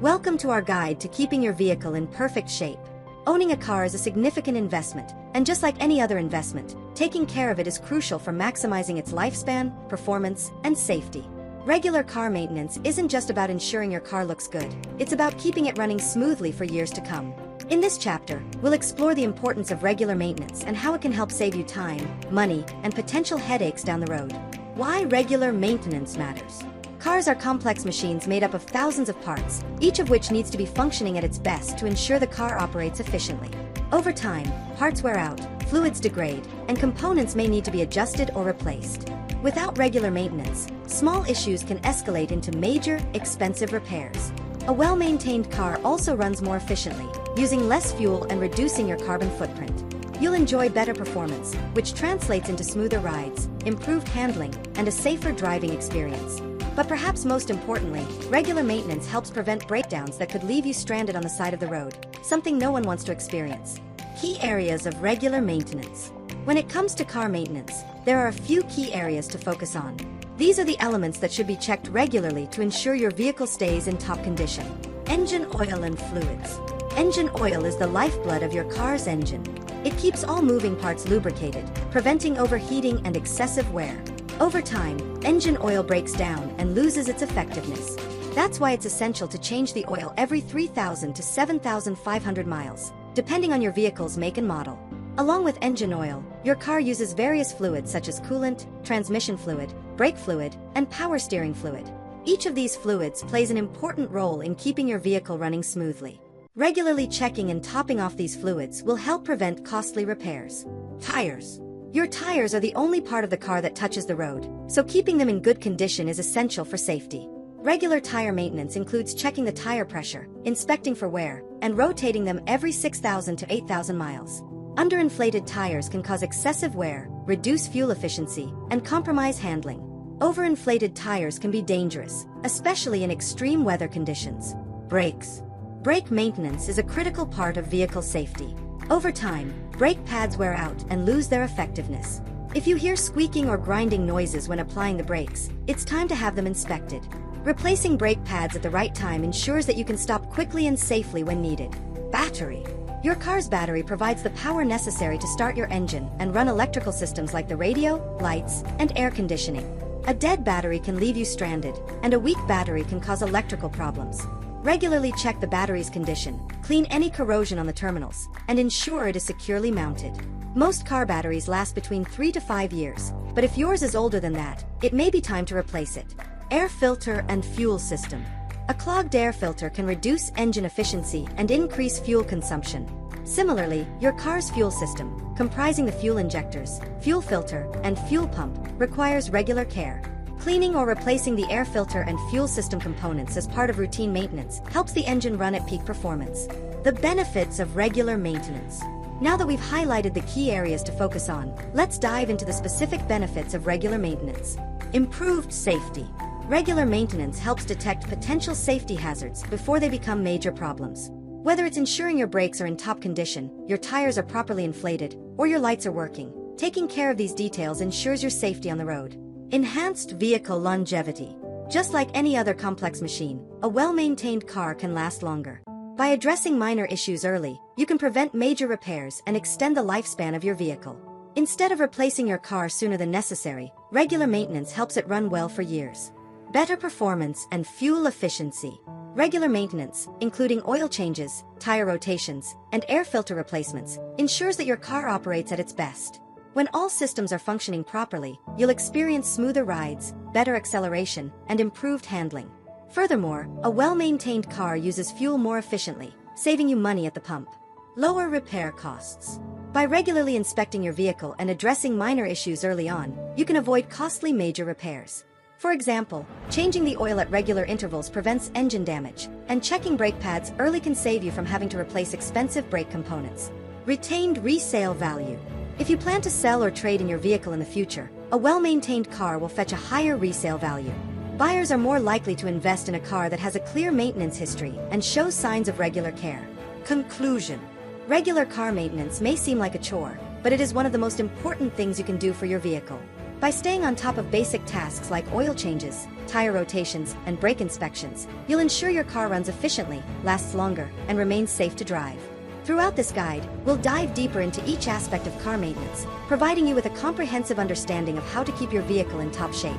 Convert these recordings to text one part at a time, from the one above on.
Welcome to our guide to keeping your vehicle in perfect shape. Owning a car is a significant investment, and just like any other investment, taking care of it is crucial for maximizing its lifespan, performance, and safety. Regular car maintenance isn't just about ensuring your car looks good, it's about keeping it running smoothly for years to come. In this chapter, we'll explore the importance of regular maintenance and how it can help save you time, money, and potential headaches down the road. Why regular maintenance matters. Cars are complex machines made up of thousands of parts, each of which needs to be functioning at its best to ensure the car operates efficiently. Over time, parts wear out, fluids degrade, and components may need to be adjusted or replaced. Without regular maintenance, small issues can escalate into major, expensive repairs. A well-maintained car also runs more efficiently, using less fuel and reducing your carbon footprint. You'll enjoy better performance, which translates into smoother rides, improved handling, and a safer driving experience. But perhaps most importantly, regular maintenance helps prevent breakdowns that could leave you stranded on the side of the road, something no one wants to experience. Key areas of regular maintenance. When it comes to car maintenance, there are a few key areas to focus on. These are the elements that should be checked regularly to ensure your vehicle stays in top condition. Engine oil and fluids. Engine oil is the lifeblood of your car's engine. It keeps all moving parts lubricated, preventing overheating and excessive wear. Over time, engine oil breaks down and loses its effectiveness. That's why it's essential to change the oil every 3,000 to 7,500 miles, depending on your vehicle's make and model. Along with engine oil, your car uses various fluids such as coolant, transmission fluid, brake fluid, and power steering fluid. Each of these fluids plays an important role in keeping your vehicle running smoothly. Regularly checking and topping off these fluids will help prevent costly repairs. Tires. Your tires are the only part of the car that touches the road, so keeping them in good condition is essential for safety. Regular tire maintenance includes checking the tire pressure, inspecting for wear, and rotating them every 6,000 to 8,000 miles. Underinflated tires can cause excessive wear, reduce fuel efficiency, and compromise handling. Overinflated tires can be dangerous, especially in extreme weather conditions. Brakes. Brake maintenance is a critical part of vehicle safety. Over time, brake pads wear out and lose their effectiveness. If you hear squeaking or grinding noises when applying the brakes, it's time to have them inspected. Replacing brake pads at the right time ensures that you can stop quickly and safely when needed. Battery. Your car's battery provides the power necessary to start your engine and run electrical systems like the radio, lights, and air conditioning. A dead battery can leave you stranded, and a weak battery can cause electrical problems. Regularly check the battery's condition, clean any corrosion on the terminals, and ensure it is securely mounted. Most car batteries last between 3 to 5 years, but if yours is older than that, it may be time to replace it. Air filter and fuel system. A clogged air filter can reduce engine efficiency and increase fuel consumption. Similarly, your car's fuel system, comprising the fuel injectors, fuel filter, and fuel pump, requires regular care. Cleaning or replacing the air filter and fuel system components as part of routine maintenance helps the engine run at peak performance. The benefits of regular maintenance. Now that we've highlighted the key areas to focus on, let's dive into the specific benefits of regular maintenance. Improved safety. Regular maintenance helps detect potential safety hazards before they become major problems. Whether it's ensuring your brakes are in top condition, your tires are properly inflated, or your lights are working, taking care of these details ensures your safety on the road. Enhanced vehicle longevity. Just like any other complex machine, a well-maintained car can last longer. By addressing minor issues early, you can prevent major repairs and extend the lifespan of your vehicle. Instead of replacing your car sooner than necessary, regular maintenance helps it run well for years. Better performance and fuel efficiency. Regular maintenance, including oil changes, tire rotations, and air filter replacements, ensures that your car operates at its best. When all systems are functioning properly, you'll experience smoother rides, better acceleration, and improved handling. Furthermore, a well-maintained car uses fuel more efficiently, saving you money at the pump. Lower repair costs. By regularly inspecting your vehicle and addressing minor issues early on, you can avoid costly major repairs. For example, changing the oil at regular intervals prevents engine damage, and checking brake pads early can save you from having to replace expensive brake components. Retained resale value. If you plan to sell or trade in your vehicle in the future, a well-maintained car will fetch a higher resale value. Buyers are more likely to invest in a car that has a clear maintenance history and shows signs of regular care. Conclusion. Regular car maintenance may seem like a chore, but it is one of the most important things you can do for your vehicle. By staying on top of basic tasks like oil changes, tire rotations, and brake inspections, you'll ensure your car runs efficiently, lasts longer, and remains safe to drive. Throughout this guide, we'll dive deeper into each aspect of car maintenance, providing you with a comprehensive understanding of how to keep your vehicle in top shape.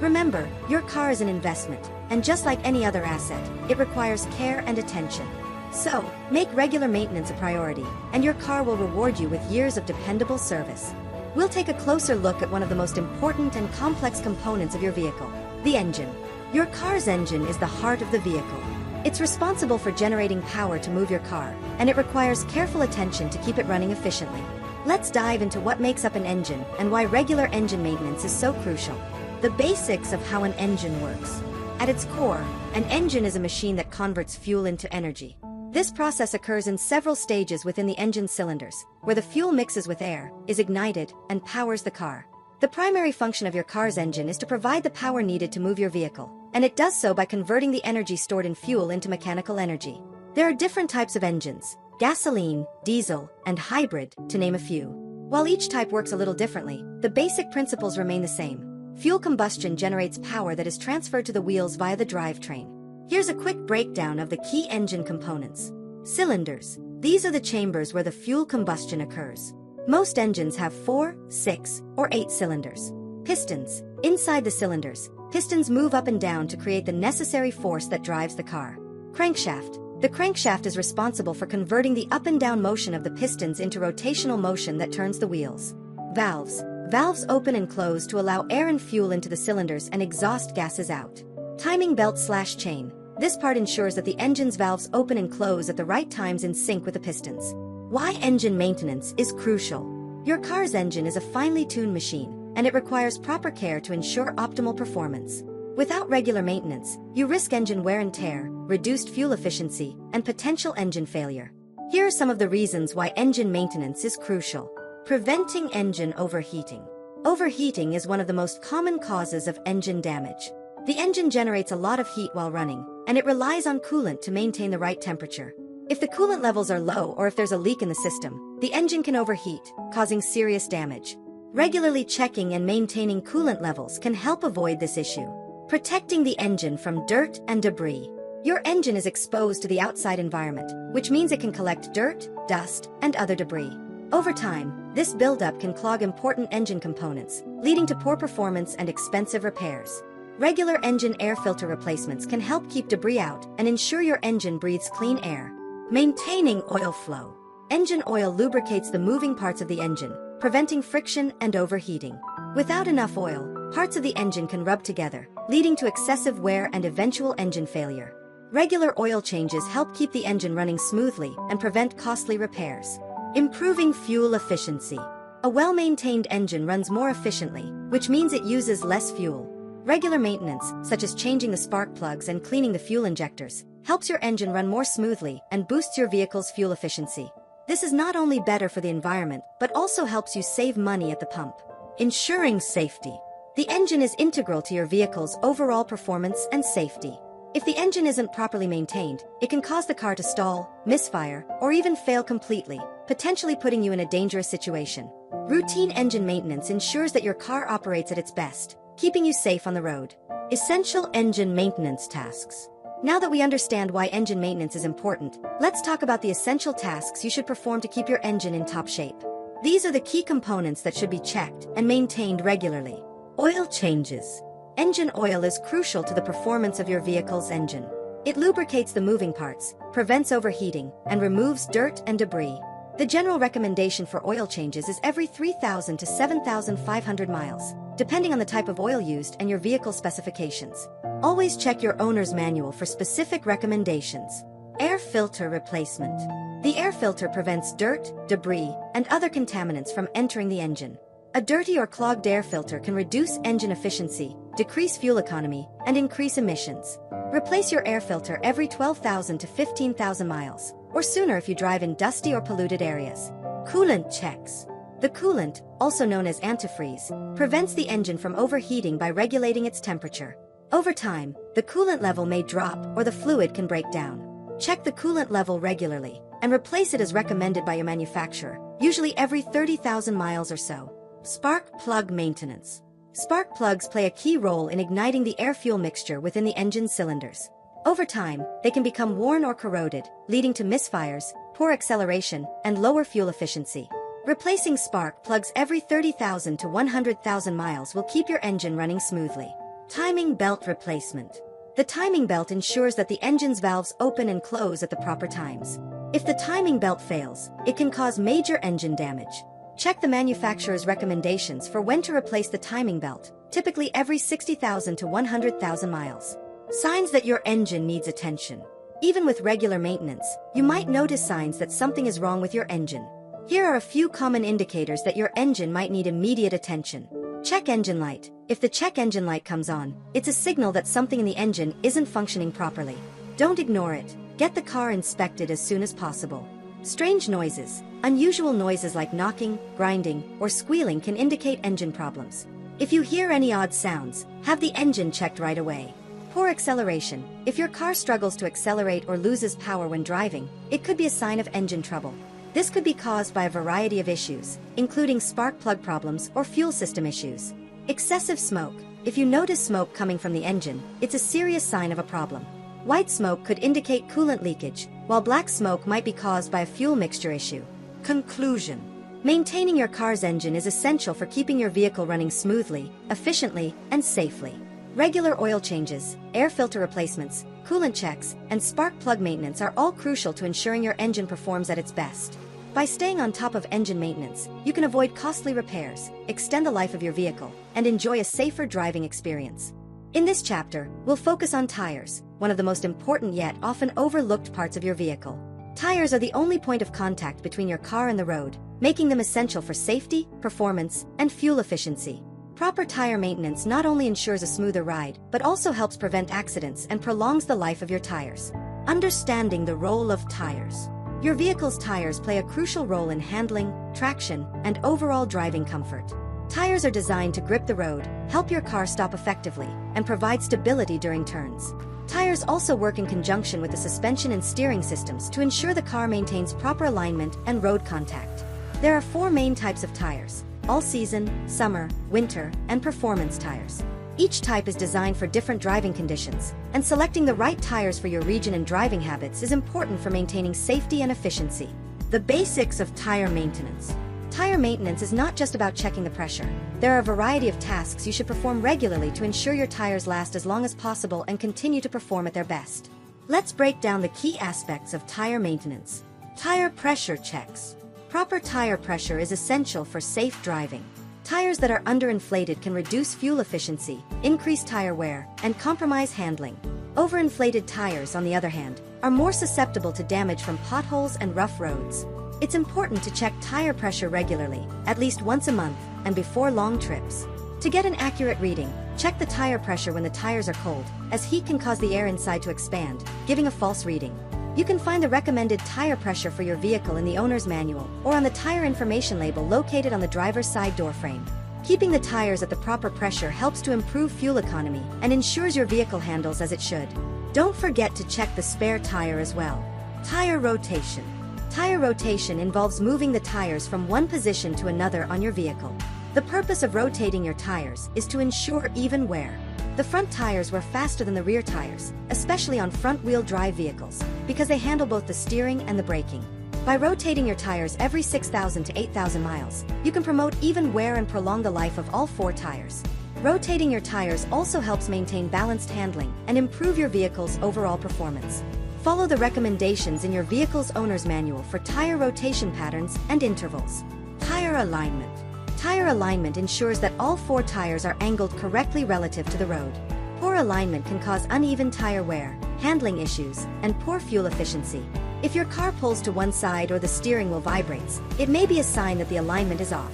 Remember, your car is an investment, and just like any other asset, it requires care and attention. So, make regular maintenance a priority, and your car will reward you with years of dependable service. We'll take a closer look at one of the most important and complex components of your vehicle, the engine. Your car's engine is the heart of the vehicle. It's responsible for generating power to move your car, and it requires careful attention to keep it running efficiently. Let's dive into what makes up an engine and why regular engine maintenance is so crucial. The basics of how an engine works. At its core, an engine is a machine that converts fuel into energy. This process occurs in several stages within the engine cylinders, where the fuel mixes with air, is ignited, and powers the car. The primary function of your car's engine is to provide the power needed to move your vehicle, and it does so by converting the energy stored in fuel into mechanical energy. There are different types of engines: gasoline, diesel, and hybrid, to name a few. While each type works a little differently, the basic principles remain the same. Fuel combustion generates power that is transferred to the wheels via the drivetrain. Here's a quick breakdown of the key engine components. Cylinders. These are the chambers where the fuel combustion occurs. Most engines have 4, 6, or 8 cylinders. Pistons. Inside the cylinders, pistons move up and down to create the necessary force that drives the car. Crankshaft. The crankshaft is responsible for converting the up and down motion of the pistons into rotational motion that turns the wheels. Valves. Valves open and close to allow air and fuel into the cylinders and exhaust gases out. Timing belt/chain. This part ensures that the engine's valves open and close at the right times in sync with the pistons. Why engine maintenance is crucial. Your car's engine is a finely tuned machine, and it requires proper care to ensure optimal performance. Without regular maintenance, you risk engine wear and tear, reduced fuel efficiency, and potential engine failure. Here are some of the reasons why engine maintenance is crucial. Preventing engine overheating. Overheating is one of the most common causes of engine damage. The engine generates a lot of heat while running, and it relies on coolant to maintain the right temperature. If the coolant levels are low or if there's a leak in the system, the engine can overheat, causing serious damage. Regularly checking and maintaining coolant levels can help avoid this issue. Protecting the engine from dirt and debris. Your engine is exposed to the outside environment, which means it can collect dirt, dust, and other debris. Over time, this buildup can clog important engine components, leading to poor performance and expensive repairs. Regular engine air filter replacements can help keep debris out and ensure your engine breathes clean air. Maintaining oil flow. Engine oil lubricates the moving parts of the engine, preventing friction and overheating. Without enough oil, parts of the engine can rub together, leading to excessive wear and eventual engine failure. Regular oil changes help keep the engine running smoothly and prevent costly repairs. Improving fuel efficiency. A well-maintained engine runs more efficiently, which means it uses less fuel. Regular maintenance, such as changing the spark plugs and cleaning the fuel injectors, helps your engine run more smoothly and boosts your vehicle's fuel efficiency. This is not only better for the environment, but also helps you save money at the pump. Ensuring safety. The engine is integral to your vehicle's overall performance and safety. If the engine isn't properly maintained, it can cause the car to stall, misfire, or even fail completely, potentially putting you in a dangerous situation. Routine engine maintenance ensures that your car operates at its best, keeping you safe on the road. Essential engine maintenance tasks. Now that we understand why engine maintenance is important, let's talk about the essential tasks you should perform to keep your engine in top shape. These are the key components that should be checked and maintained regularly. Oil changes. Engine oil is crucial to the performance of your vehicle's engine. It lubricates the moving parts, prevents overheating, and removes dirt and debris. The general recommendation for oil changes is every 3,000 to 7,500 miles, depending on the type of oil used and your vehicle specifications. Always check your owner's manual for specific recommendations. Air filter replacement. The air filter prevents dirt, debris, and other contaminants from entering the engine. A dirty or clogged air filter can reduce engine efficiency, decrease fuel economy, and increase emissions. Replace your air filter every 12,000 to 15,000 miles, or sooner if you drive in dusty or polluted areas. Coolant checks. The coolant, also known as antifreeze, prevents the engine from overheating by regulating its temperature. Over time, the coolant level may drop or the fluid can break down. Check the coolant level regularly and replace it as recommended by your manufacturer, usually every 30,000 miles or so. Spark plug maintenance. Spark plugs play a key role in igniting the air-fuel mixture within the engine cylinders. Over time, they can become worn or corroded, leading to misfires, poor acceleration, and lower fuel efficiency. Replacing spark plugs every 30,000 to 100,000 miles will keep your engine running smoothly. Timing belt replacement. The timing belt ensures that the engine's valves open and close at the proper times. If the timing belt fails, it can cause major engine damage. Check the manufacturer's recommendations for when to replace the timing belt, typically every 60,000 to 100,000 miles. Signs that your engine needs attention. Even with regular maintenance, you might notice signs that something is wrong with your engine. Here are a few common indicators that your engine might need immediate attention. Check engine light. If the check engine light comes on, it's a signal that something in the engine isn't functioning properly. Don't ignore it. Get the car inspected as soon as possible. Strange noises. Unusual noises like knocking, grinding, or squealing can indicate engine problems. If you hear any odd sounds, have the engine checked right away. Poor acceleration. If your car struggles to accelerate or loses power when driving, it could be a sign of engine trouble. This could be caused by a variety of issues, including spark plug problems or fuel system issues. Excessive smoke. If you notice smoke coming from the engine, it's a serious sign of a problem. White smoke could indicate coolant leakage, while black smoke might be caused by a fuel mixture issue. Conclusion. Maintaining your car's engine is essential for keeping your vehicle running smoothly, efficiently, and safely. Regular oil changes, air filter replacements, coolant checks, and spark plug maintenance are all crucial to ensuring your engine performs at its best. By staying on top of engine maintenance, you can avoid costly repairs, extend the life of your vehicle, and enjoy a safer driving experience. In this chapter, we'll focus on tires, one of the most important yet often overlooked parts of your vehicle. Tires are the only point of contact between your car and the road, making them essential for safety, performance, and fuel efficiency. Proper tire maintenance not only ensures a smoother ride, but also helps prevent accidents and prolongs the life of your tires. Understanding the role of tires. Your vehicle's tires play a crucial role in handling, traction, and overall driving comfort. Tires are designed to grip the road, help your car stop effectively, and provide stability during turns. Tires also work in conjunction with the suspension and steering systems to ensure the car maintains proper alignment and road contact. There are 4 main types of tires: all-season, summer, winter, and performance tires. Each type is designed for different driving conditions, and selecting the right tires for your region and driving habits is important for maintaining safety and efficiency. The basics of tire maintenance. Tire maintenance is not just about checking the pressure. There are a variety of tasks you should perform regularly to ensure your tires last as long as possible and continue to perform at their best. Let's break down the key aspects of tire maintenance. Tire pressure checks. Proper tire pressure is essential for safe driving. Tires that are underinflated can reduce fuel efficiency, increase tire wear, and compromise handling. Overinflated tires, on the other hand, are more susceptible to damage from potholes and rough roads. It's important to check tire pressure regularly, at least once a month, and before long trips. To get an accurate reading, check the tire pressure when the tires are cold, as heat can cause the air inside to expand, giving a false reading. You can find the recommended tire pressure for your vehicle in the owner's manual or on the tire information label located on the driver's side door frame. Keeping the tires at the proper pressure helps to improve fuel economy and ensures your vehicle handles as it should. Don't forget to check the spare tire as well. Tire rotation. Tire rotation involves moving the tires from one position to another on your vehicle. The purpose of rotating your tires is to ensure even wear. The front tires wear faster than the rear tires, especially on front-wheel drive vehicles, because they handle both the steering and the braking. By rotating your tires every 6,000 to 8,000 miles, you can promote even wear and prolong the life of all 4 tires. Rotating your tires also helps maintain balanced handling and improve your vehicle's overall performance. Follow the recommendations in your vehicle's owner's manual for tire rotation patterns and intervals. Tire alignment. Tire alignment ensures that all 4 tires are angled correctly relative to the road. Poor alignment can cause uneven tire wear, handling issues, and poor fuel efficiency. If your car pulls to one side or the steering wheel vibrates, it may be a sign that the alignment is off.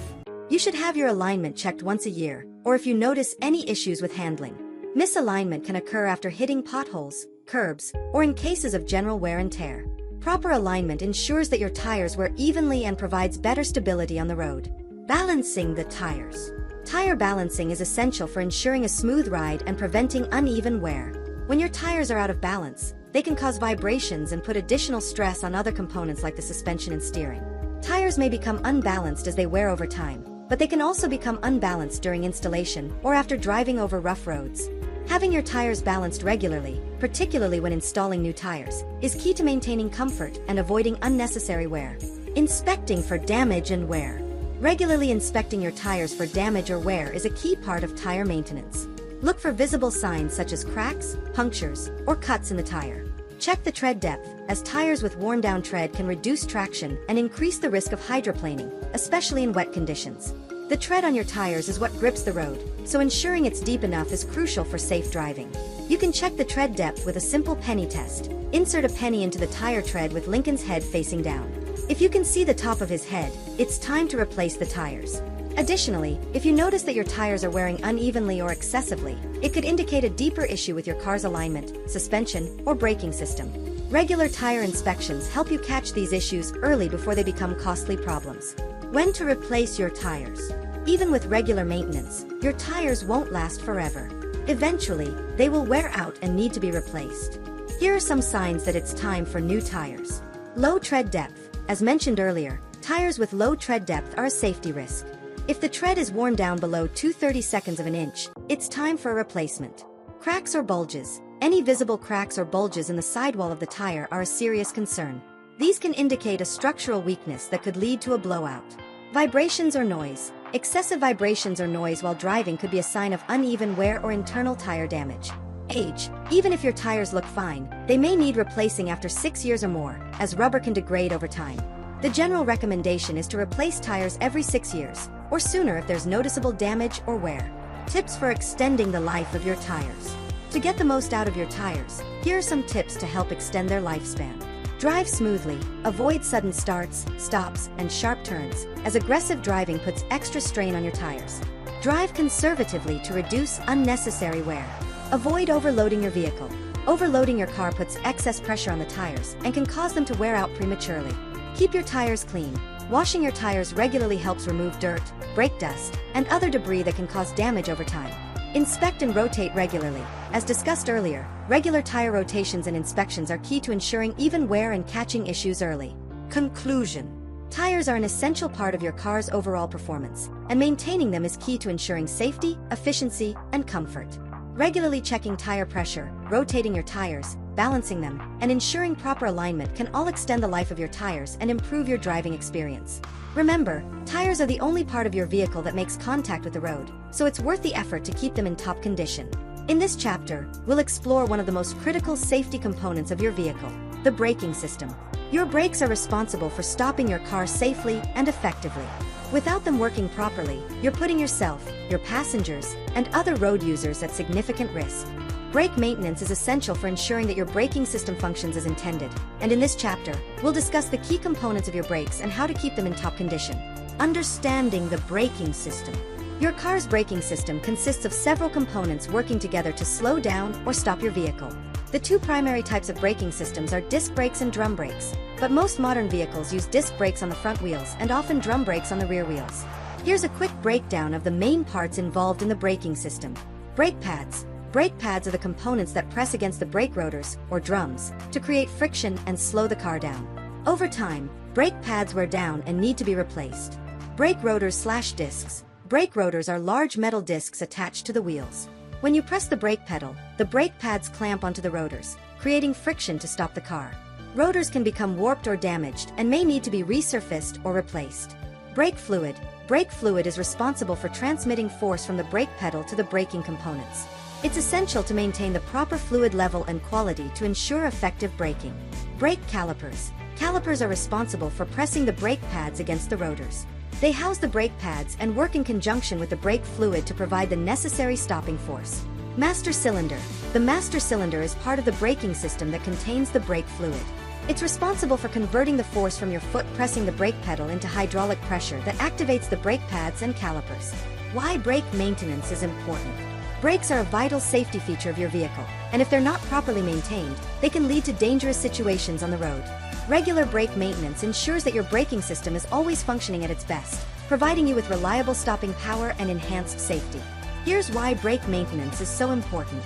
You should have your alignment checked once a year, or if you notice any issues with handling. Misalignment can occur after hitting potholes, curbs, or in cases of general wear and tear. Proper alignment ensures that your tires wear evenly and provides better stability on the road. Balancing the tires. Tire balancing is essential for ensuring a smooth ride and preventing uneven wear. When your tires are out of balance, they can cause vibrations and put additional stress on other components like the suspension and steering. Tires may become unbalanced as they wear over time, but they can also become unbalanced during installation or after driving over rough roads. Having your tires balanced regularly, particularly when installing new tires, is key to maintaining comfort and avoiding unnecessary wear. Inspecting for damage and wear. Regularly inspecting your tires for damage or wear is a key part of tire maintenance. Look for visible signs such as cracks, punctures, or cuts in the tire. Check the tread depth, as tires with worn-down tread can reduce traction and increase the risk of hydroplaning, especially in wet conditions. The tread on your tires is what grips the road, so ensuring it's deep enough is crucial for safe driving. You can check the tread depth with a simple penny test. Insert a penny into the tire tread with Lincoln's head facing down. If you can see the top of his head, it's time to replace the tires. Additionally, if you notice that your tires are wearing unevenly or excessively, it could indicate a deeper issue with your car's alignment, suspension, or braking system. Regular tire inspections help you catch these issues early before they become costly problems. When to replace your tires. Even with regular maintenance, your tires won't last forever. Eventually, they will wear out and need to be replaced. Here are some signs that it's time for new tires. Low tread depth. As mentioned earlier, tires with low tread depth are a safety risk. If the tread is worn down below 2/32 of an inch, it's time for a replacement. Cracks or bulges. Any visible cracks or bulges in the sidewall of the tire are a serious concern. These can indicate a structural weakness that could lead to a blowout. Vibrations or noise. Excessive vibrations or noise while driving could be a sign of uneven wear or internal tire damage. Age. Even if your tires look fine, they may need replacing after 6 years or more, as rubber can degrade over time. The general recommendation is to replace tires every 6 years, or sooner if there's noticeable damage or wear. Tips for extending the life of your tires. To get the most out of your tires, here are some tips to help extend their lifespan. Drive smoothly, avoid sudden starts, stops, and sharp turns, as aggressive driving puts extra strain on your tires. Drive conservatively to reduce unnecessary wear. Avoid overloading your vehicle. Overloading your car puts excess pressure on the tires and can cause them to wear out prematurely. Keep your tires clean. Washing your tires regularly helps remove dirt, brake dust, and other debris that can cause damage over time. Inspect and rotate regularly. As discussed earlier, regular tire rotations and inspections are key to ensuring even wear and catching issues early. Conclusion. Tires are an essential part of your car's overall performance, and maintaining them is key to ensuring safety, efficiency, and comfort. Regularly checking tire pressure, rotating your tires, balancing them, and ensuring proper alignment can all extend the life of your tires and improve your driving experience. Remember, tires are the only part of your vehicle that makes contact with the road, so it's worth the effort to keep them in top condition. In this chapter, we'll explore one of the most critical safety components of your vehicle, the braking system. Your brakes are responsible for stopping your car safely and effectively. Without them working properly, you're putting yourself, your passengers, and other road users at significant risk. Brake maintenance is essential for ensuring that your braking system functions as intended, and in this chapter, we'll discuss the key components of your brakes and how to keep them in top condition. Understanding the braking system. Your car's braking system consists of several components working together to slow down or stop your vehicle. The two primary types of braking systems are disc brakes and drum brakes, but most modern vehicles use disc brakes on the front wheels and often drum brakes on the rear wheels. Here's a quick breakdown of the main parts involved in the braking system. Brake pads. Brake pads are the components that press against the brake rotors, or drums, to create friction and slow the car down. Over time, brake pads wear down and need to be replaced. Brake rotors/discs. Brake rotors are large metal discs attached to the wheels. When you press the brake pedal, the brake pads clamp onto the rotors, creating friction to stop the car. Rotors can become warped or damaged and may need to be resurfaced or replaced. Brake fluid. Brake fluid is responsible for transmitting force from the brake pedal to the braking components. It's essential to maintain the proper fluid level and quality to ensure effective braking. Brake calipers. Calipers are responsible for pressing the brake pads against the rotors. They house the brake pads and work in conjunction with the brake fluid to provide the necessary stopping force. Master cylinder. The master cylinder is part of the braking system that contains the brake fluid. It's responsible for converting the force from your foot pressing the brake pedal into hydraulic pressure that activates the brake pads and calipers. Why brake maintenance is important. Brakes are a vital safety feature of your vehicle, and if they're not properly maintained, they can lead to dangerous situations on the road. Regular brake maintenance ensures that your braking system is always functioning at its best, providing you with reliable stopping power and enhanced safety. Here's why brake maintenance is so important.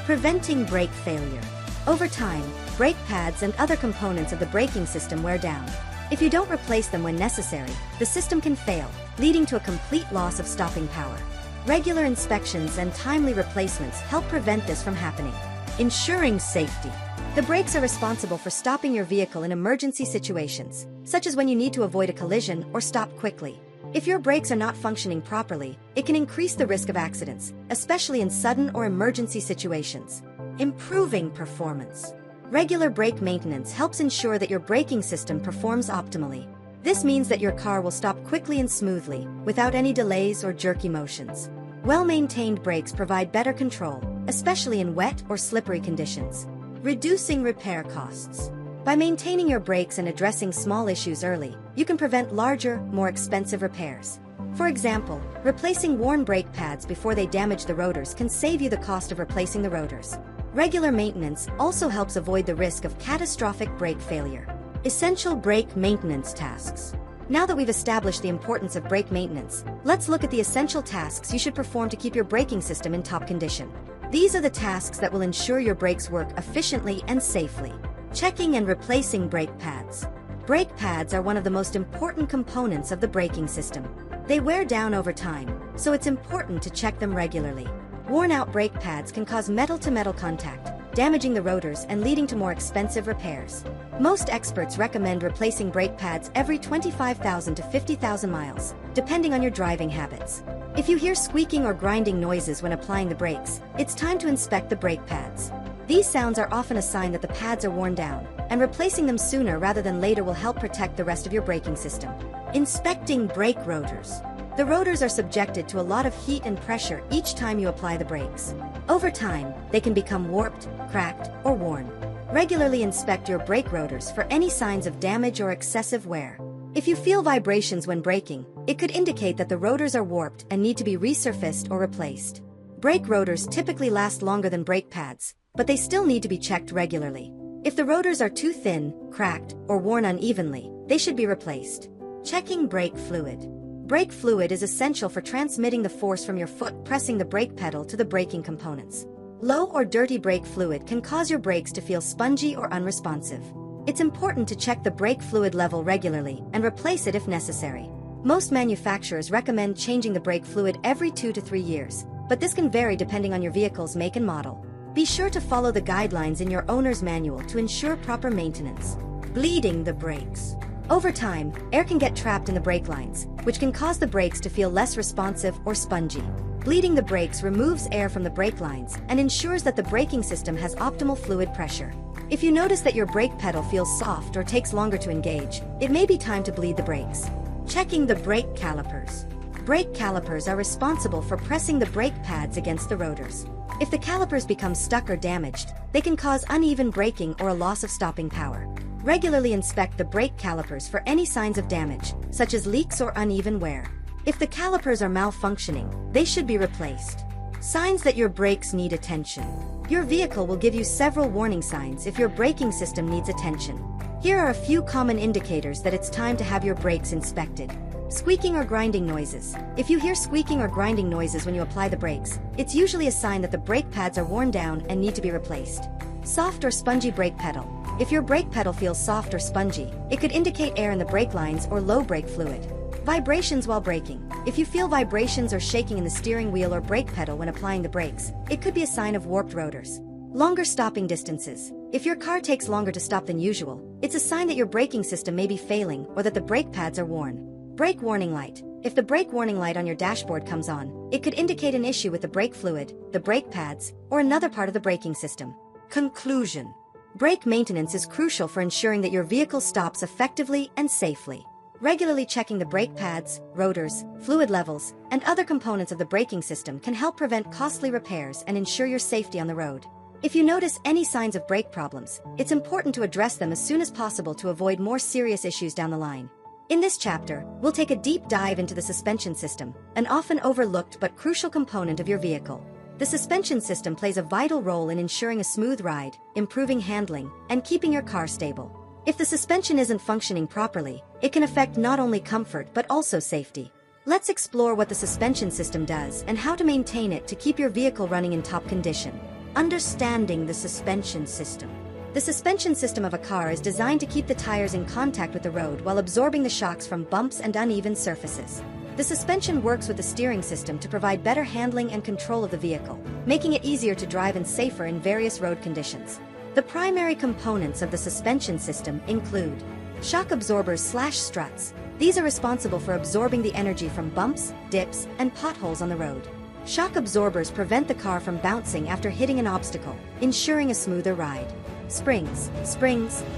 Preventing brake failure. Over time, brake pads and other components of the braking system wear down. If you don't replace them when necessary, the system can fail, leading to a complete loss of stopping power. Regular inspections and timely replacements help prevent this from happening. Ensuring safety. The brakes are responsible for stopping your vehicle in emergency situations, such as when you need to avoid a collision or stop quickly. If your brakes are not functioning properly, it can increase the risk of accidents, especially in sudden or emergency situations. Improving performance. Regular brake maintenance helps ensure that your braking system performs optimally. This means that your car will stop quickly and smoothly, without any delays or jerky motions. Well-maintained brakes provide better control, especially in wet or slippery conditions. Reducing repair costs. By maintaining your brakes and addressing small issues early, you can prevent larger, more expensive repairs. For example, replacing worn brake pads before they damage the rotors can save you the cost of replacing the rotors. Regular maintenance also helps avoid the risk of catastrophic brake failure. Essential brake maintenance tasks. Now that we've established the importance of brake maintenance, let's look at the essential tasks you should perform to keep your braking system in top condition. These are the tasks that will ensure your brakes work efficiently and safely. Checking and replacing brake pads. Brake pads are one of the most important components of the braking system. They wear down over time, so it's important to check them regularly. Worn-out brake pads can cause metal-to-metal contact, damaging the rotors and leading to more expensive repairs. Most experts recommend replacing brake pads every 25,000 to 50,000 miles, depending on your driving habits. If you hear squeaking or grinding noises when applying the brakes, it's time to inspect the brake pads. These sounds are often a sign that the pads are worn down, and replacing them sooner rather than later will help protect the rest of your braking system. Inspecting brake rotors. The rotors are subjected to a lot of heat and pressure each time you apply the brakes. Over time, they can become warped, cracked, or worn. Regularly inspect your brake rotors for any signs of damage or excessive wear. If you feel vibrations when braking, it could indicate that the rotors are warped and need to be resurfaced or replaced. Brake rotors typically last longer than brake pads, but they still need to be checked regularly. If the rotors are too thin, cracked, or worn unevenly, they should be replaced. Checking brake fluid. Brake fluid is essential for transmitting the force from your foot pressing the brake pedal to the braking components. Low or dirty brake fluid can cause your brakes to feel spongy or unresponsive. It's important to check the brake fluid level regularly and replace it if necessary. Most manufacturers recommend changing the brake fluid every 2 to 3 years, but this can vary depending on your vehicle's make and model. Be sure to follow the guidelines in your owner's manual to ensure proper maintenance. Bleeding the brakes. Over time, air can get trapped in the brake lines, which can cause the brakes to feel less responsive or spongy. Bleeding the brakes removes air from the brake lines and ensures that the braking system has optimal fluid pressure. If you notice that your brake pedal feels soft or takes longer to engage, it may be time to bleed the brakes. Checking the brake calipers. Brake calipers are responsible for pressing the brake pads against the rotors. If the calipers become stuck or damaged, they can cause uneven braking or a loss of stopping power. Regularly inspect the brake calipers for any signs of damage, such as leaks or uneven wear. If the calipers are malfunctioning, they should be replaced. Signs that your brakes need attention. Your vehicle will give you several warning signs if your braking system needs attention. Here are a few common indicators that it's time to have your brakes inspected. Squeaking or grinding noises. If you hear squeaking or grinding noises when you apply the brakes, it's usually a sign that the brake pads are worn down and need to be replaced. Soft or spongy brake pedal. If your brake pedal feels soft or spongy, it could indicate air in the brake lines or low brake fluid. Vibrations while braking. If you feel vibrations or shaking in the steering wheel or brake pedal when applying the brakes, it could be a sign of warped rotors. Longer stopping distances. If your car takes longer to stop than usual, it's a sign that your braking system may be failing or that the brake pads are worn. Brake warning light. If the brake warning light on your dashboard comes on, it could indicate an issue with the brake fluid, the brake pads, or another part of the braking system. Conclusion. Brake maintenance is crucial for ensuring that your vehicle stops effectively and safely. Regularly checking the brake pads, rotors, fluid levels, and other components of the braking system can help prevent costly repairs and ensure your safety on the road. If you notice any signs of brake problems, it's important to address them as soon as possible to avoid more serious issues down the line. In this chapter, we'll take a deep dive into the suspension system, an often overlooked but crucial component of your vehicle. The suspension system plays a vital role in ensuring a smooth ride, improving handling, and keeping your car stable. If the suspension isn't functioning properly, it can affect not only comfort but also safety. Let's explore what the suspension system does and how to maintain it to keep your vehicle running in top condition. Understanding the suspension system. The suspension system of a car is designed to keep the tires in contact with the road while absorbing the shocks from bumps and uneven surfaces. The suspension works with the steering system to provide better handling and control of the vehicle, making it easier to drive and safer in various road conditions. The primary components of the suspension system include shock absorbers/struts. These are responsible for absorbing the energy from bumps, dips, and potholes on the road. Shock absorbers prevent the car from bouncing after hitting an obstacle, ensuring a smoother ride. Springs,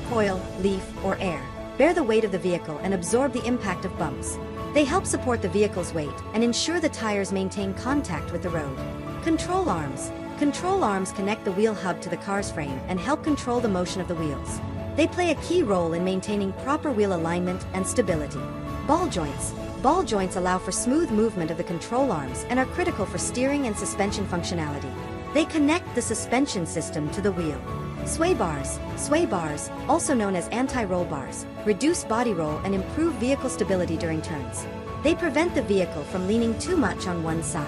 coil, leaf, or air, bear the weight of the vehicle and absorb the impact of bumps. They help support the vehicle's weight and ensure the tires maintain contact with the road. Control arms. Control arms connect the wheel hub to the car's frame and help control the motion of the wheels. They play a key role in maintaining proper wheel alignment and stability. Ball joints. Ball joints allow for smooth movement of the control arms and are critical for steering and suspension functionality. They connect the suspension system to the wheel. Sway bars. Sway bars, also known as anti-roll bars, reduce body roll and improve vehicle stability during turns. They prevent the vehicle from leaning too much on one side.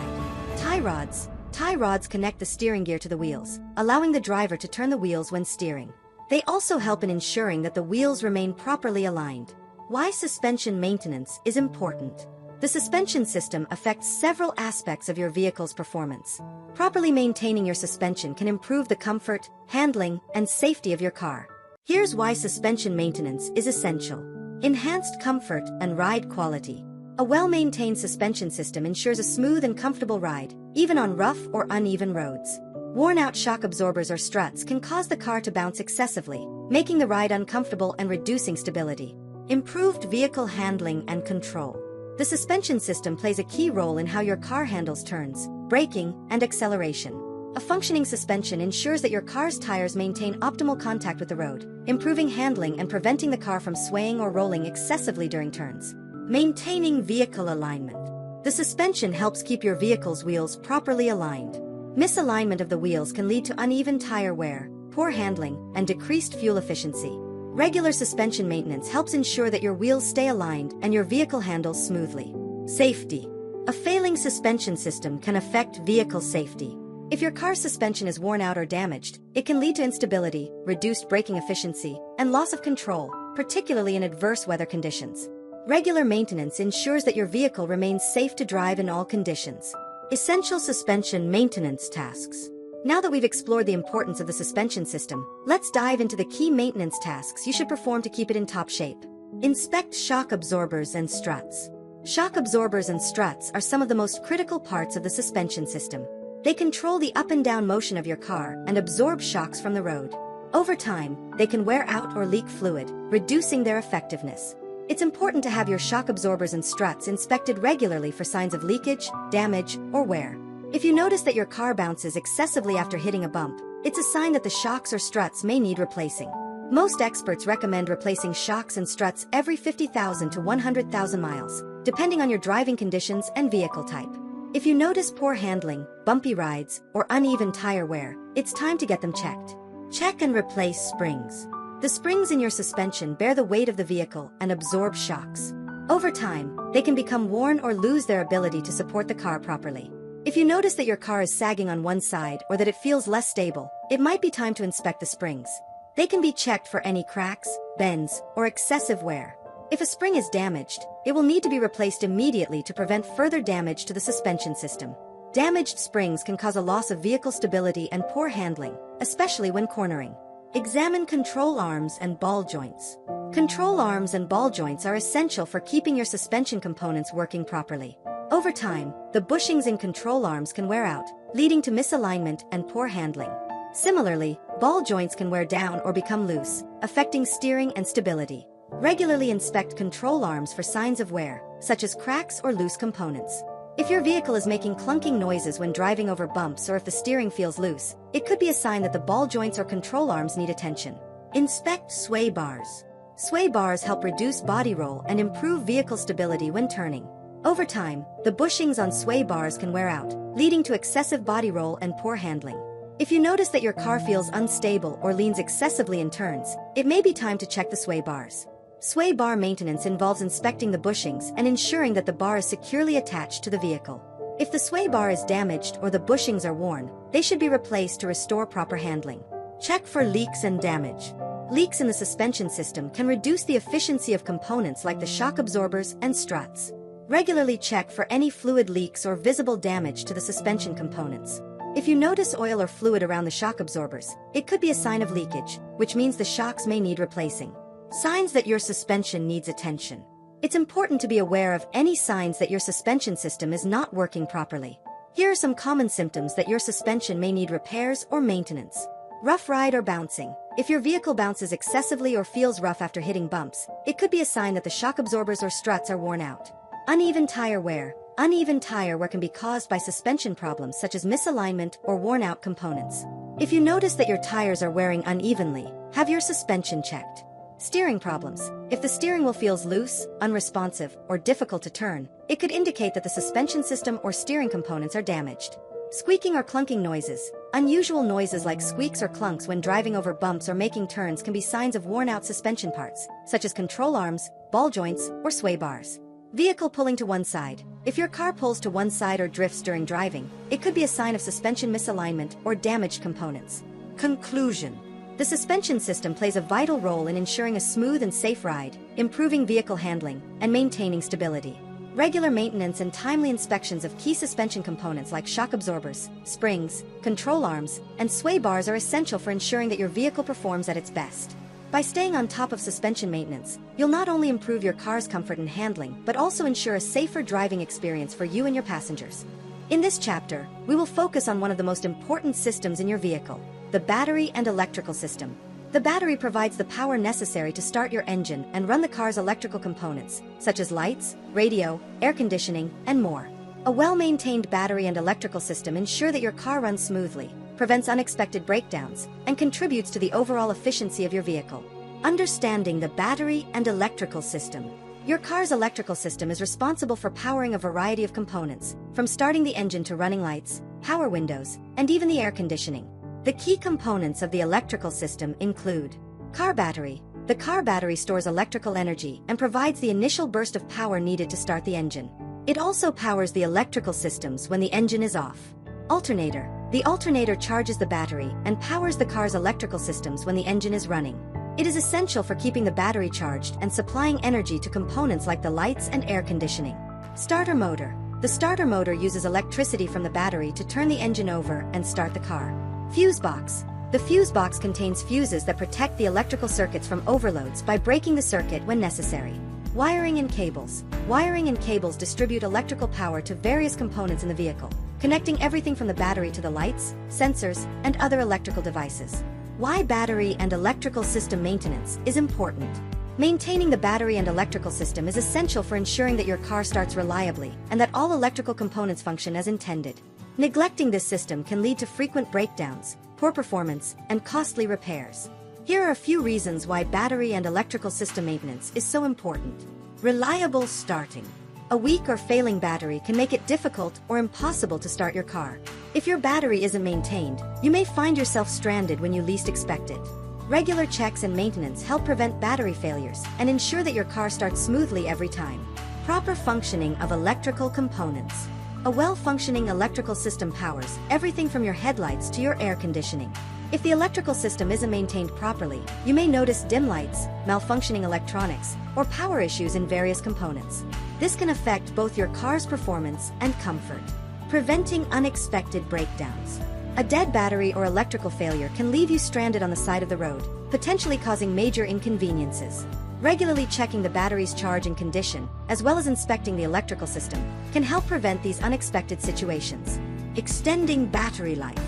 Tie rods. Tie rods connect the steering gear to the wheels, allowing the driver to turn the wheels when steering. They also help in ensuring that the wheels remain properly aligned. Why suspension maintenance is important. The suspension system affects several aspects of your vehicle's performance. Properly maintaining your suspension can improve the comfort, handling, and safety of your car. Here's why suspension maintenance is essential. Enhanced comfort and ride quality. A well-maintained suspension system ensures a smooth and comfortable ride, even on rough or uneven roads. Worn-out shock absorbers or struts can cause the car to bounce excessively, making the ride uncomfortable and reducing stability. Improved vehicle handling and control. The suspension system plays a key role in how your car handles turns, braking, and acceleration. A functioning suspension ensures that your car's tires maintain optimal contact with the road, improving handling and preventing the car from swaying or rolling excessively during turns. Maintaining vehicle alignment. The suspension helps keep your vehicle's wheels properly aligned. Misalignment of the wheels can lead to uneven tire wear, poor handling, and decreased fuel efficiency. Regular suspension maintenance helps ensure that your wheels stay aligned and your vehicle handles smoothly. Safety. A failing suspension system can affect vehicle safety. If your car's suspension is worn out or damaged, it can lead to instability, reduced braking efficiency, and loss of control, particularly in adverse weather conditions. Regular maintenance ensures that your vehicle remains safe to drive in all conditions. Essential suspension maintenance tasks. Now that we've explored the importance of the suspension system, let's dive into the key maintenance tasks you should perform to keep it in top shape. Inspect shock absorbers and struts. Shock absorbers and struts are some of the most critical parts of the suspension system. They control the up and down motion of your car and absorb shocks from the road. Over time, they can wear out or leak fluid, reducing their effectiveness. It's important to have your shock absorbers and struts inspected regularly for signs of leakage, damage, or wear. If you notice that your car bounces excessively after hitting a bump, it's a sign that the shocks or struts may need replacing. Most experts recommend replacing shocks and struts every 50,000 to 100,000 miles, depending on your driving conditions and vehicle type. If you notice poor handling, bumpy rides, or uneven tire wear, it's time to get them checked. Check and replace springs. The springs in your suspension bear the weight of the vehicle and absorb shocks. Over time, they can become worn or lose their ability to support the car properly. If you notice that your car is sagging on one side or that it feels less stable, it might be time to inspect the springs. They can be checked for any cracks, bends, or excessive wear. If a spring is damaged, it will need to be replaced immediately to prevent further damage to the suspension system. Damaged springs can cause a loss of vehicle stability and poor handling, especially when cornering. Examine control arms and ball joints. Control arms and ball joints are essential for keeping your suspension components working properly. Over time, the bushings in control arms can wear out, leading to misalignment and poor handling. Similarly, ball joints can wear down or become loose, affecting steering and stability. Regularly inspect control arms for signs of wear, such as cracks or loose components. If your vehicle is making clunking noises when driving over bumps or if the steering feels loose, it could be a sign that the ball joints or control arms need attention. Inspect sway bars. Sway bars help reduce body roll and improve vehicle stability when turning. Over time, the bushings on sway bars can wear out, leading to excessive body roll and poor handling. If you notice that your car feels unstable or leans excessively in turns, it may be time to check the sway bars. Sway bar maintenance involves inspecting the bushings and ensuring that the bar is securely attached to the vehicle. If the sway bar is damaged or the bushings are worn, they should be replaced to restore proper handling. Check for leaks and damage. Leaks in the suspension system can reduce the efficiency of components like the shock absorbers and struts. Regularly check for any fluid leaks or visible damage to the suspension components. If you notice oil or fluid around the shock absorbers, it could be a sign of leakage, which means the shocks may need replacing. Signs that your suspension needs attention. It's important to be aware of any signs that your suspension system is not working properly. Here are some common symptoms that your suspension may need repairs or maintenance. Rough ride or bouncing. If your vehicle bounces excessively or feels rough after hitting bumps, it could be a sign that the shock absorbers or struts are worn out. Uneven tire wear. Uneven tire wear can be caused by suspension problems such as misalignment or worn-out components. If you notice that your tires are wearing unevenly, have your suspension checked. Steering problems. If the steering wheel feels loose, unresponsive, or difficult to turn, it could indicate that the suspension system or steering components are damaged. Squeaking or clunking noises. Unusual noises like squeaks or clunks when driving over bumps or making turns can be signs of worn-out suspension parts, such as control arms, ball joints, or sway bars. Vehicle pulling to one side. If your car pulls to one side or drifts during driving, it could be a sign of suspension misalignment or damaged components. Conclusion. The suspension system plays a vital role in ensuring a smooth and safe ride, improving vehicle handling, and maintaining stability. Regular maintenance and timely inspections of key suspension components like shock absorbers, springs, control arms, and sway bars are essential for ensuring that your vehicle performs at its best. By staying on top of suspension maintenance, you'll not only improve your car's comfort and handling, but also ensure a safer driving experience for you and your passengers. In this chapter, we will focus on one of the most important systems in your vehicle, the battery and electrical system. The battery provides the power necessary to start your engine and run the car's electrical components, such as lights, radio, air conditioning, and more. A well-maintained battery and electrical system ensure that your car runs smoothly, prevents unexpected breakdowns, and contributes to the overall efficiency of your vehicle. Understanding the battery and electrical system. Your car's electrical system is responsible for powering a variety of components, from starting the engine to running lights, power windows, and even the air conditioning. The key components of the electrical system include car battery. The car battery stores electrical energy and provides the initial burst of power needed to start the engine. It also powers the electrical systems when the engine is off. Alternator. The alternator charges the battery and powers the car's electrical systems when the engine is running. It is essential for keeping the battery charged and supplying energy to components like the lights and air conditioning. Starter motor. The starter motor uses electricity from the battery to turn the engine over and start the car. Fuse box. The fuse box contains fuses that protect the electrical circuits from overloads by breaking the circuit when necessary. Wiring and cables. Wiring and cables distribute electrical power to various components in the vehicle, connecting everything from the battery to the lights, sensors, and other electrical devices. Why battery and electrical system maintenance is important. Maintaining the battery and electrical system is essential for ensuring that your car starts reliably and that all electrical components function as intended. Neglecting this system can lead to frequent breakdowns, poor performance, and costly repairs. Here are a few reasons why battery and electrical system maintenance is so important. Reliable starting. A weak or failing battery can make it difficult or impossible to start your car. If your battery isn't maintained, you may find yourself stranded when you least expect it. Regular checks and maintenance help prevent battery failures and ensure that your car starts smoothly every time. Proper functioning of electrical components. A well-functioning electrical system powers everything from your headlights to your air conditioning. If the electrical system isn't maintained properly, you may notice dim lights, malfunctioning electronics, or power issues in various components. This can affect both your car's performance and comfort. Preventing unexpected breakdowns. A dead battery or electrical failure can leave you stranded on the side of the road, potentially causing major inconveniences. Regularly checking the battery's charge and condition, as well as inspecting the electrical system, can help prevent these unexpected situations. Extending battery life.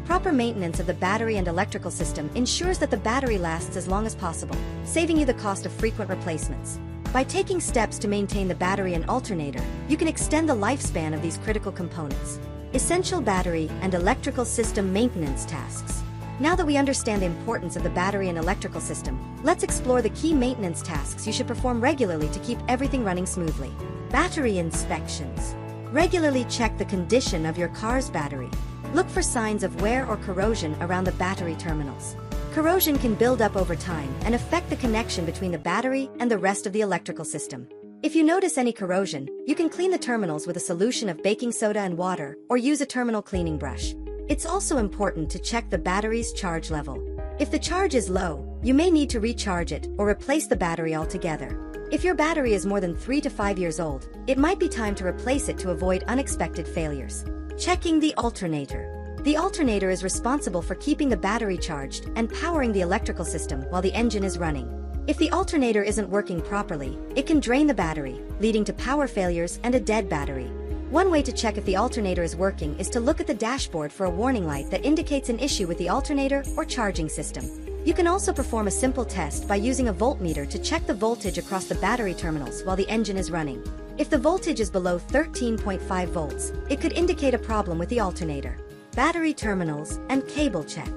Proper maintenance of the battery and electrical system ensures that the battery lasts as long as possible, saving you the cost of frequent replacements. By taking steps to maintain the battery and alternator, you can extend the lifespan of these critical components. Essential battery and electrical system maintenance tasks. Now that we understand the importance of the battery and electrical system, let's explore the key maintenance tasks you should perform regularly to keep everything running smoothly. Battery inspections. Regularly check the condition of your car's battery. Look for signs of wear or corrosion around the battery terminals. Corrosion can build up over time and affect the connection between the battery and the rest of the electrical system. If you notice any corrosion, you can clean the terminals with a solution of baking soda and water or use a terminal cleaning brush. It's also important to check the battery's charge level. If the charge is low, you may need to recharge it or replace the battery altogether. If your battery is more than 3 to 5 years old, it might be time to replace it to avoid unexpected failures. Checking the alternator. The alternator is responsible for keeping the battery charged and powering the electrical system while the engine is running. If the alternator isn't working properly, it can drain the battery, leading to power failures and a dead battery. One way to check if the alternator is working is to look at the dashboard for a warning light that indicates an issue with the alternator or charging system. You can also perform a simple test by using a voltmeter to check the voltage across the battery terminals while the engine is running. If the voltage is below 13.5 volts, it could indicate a problem with the alternator. Battery terminals and cable check.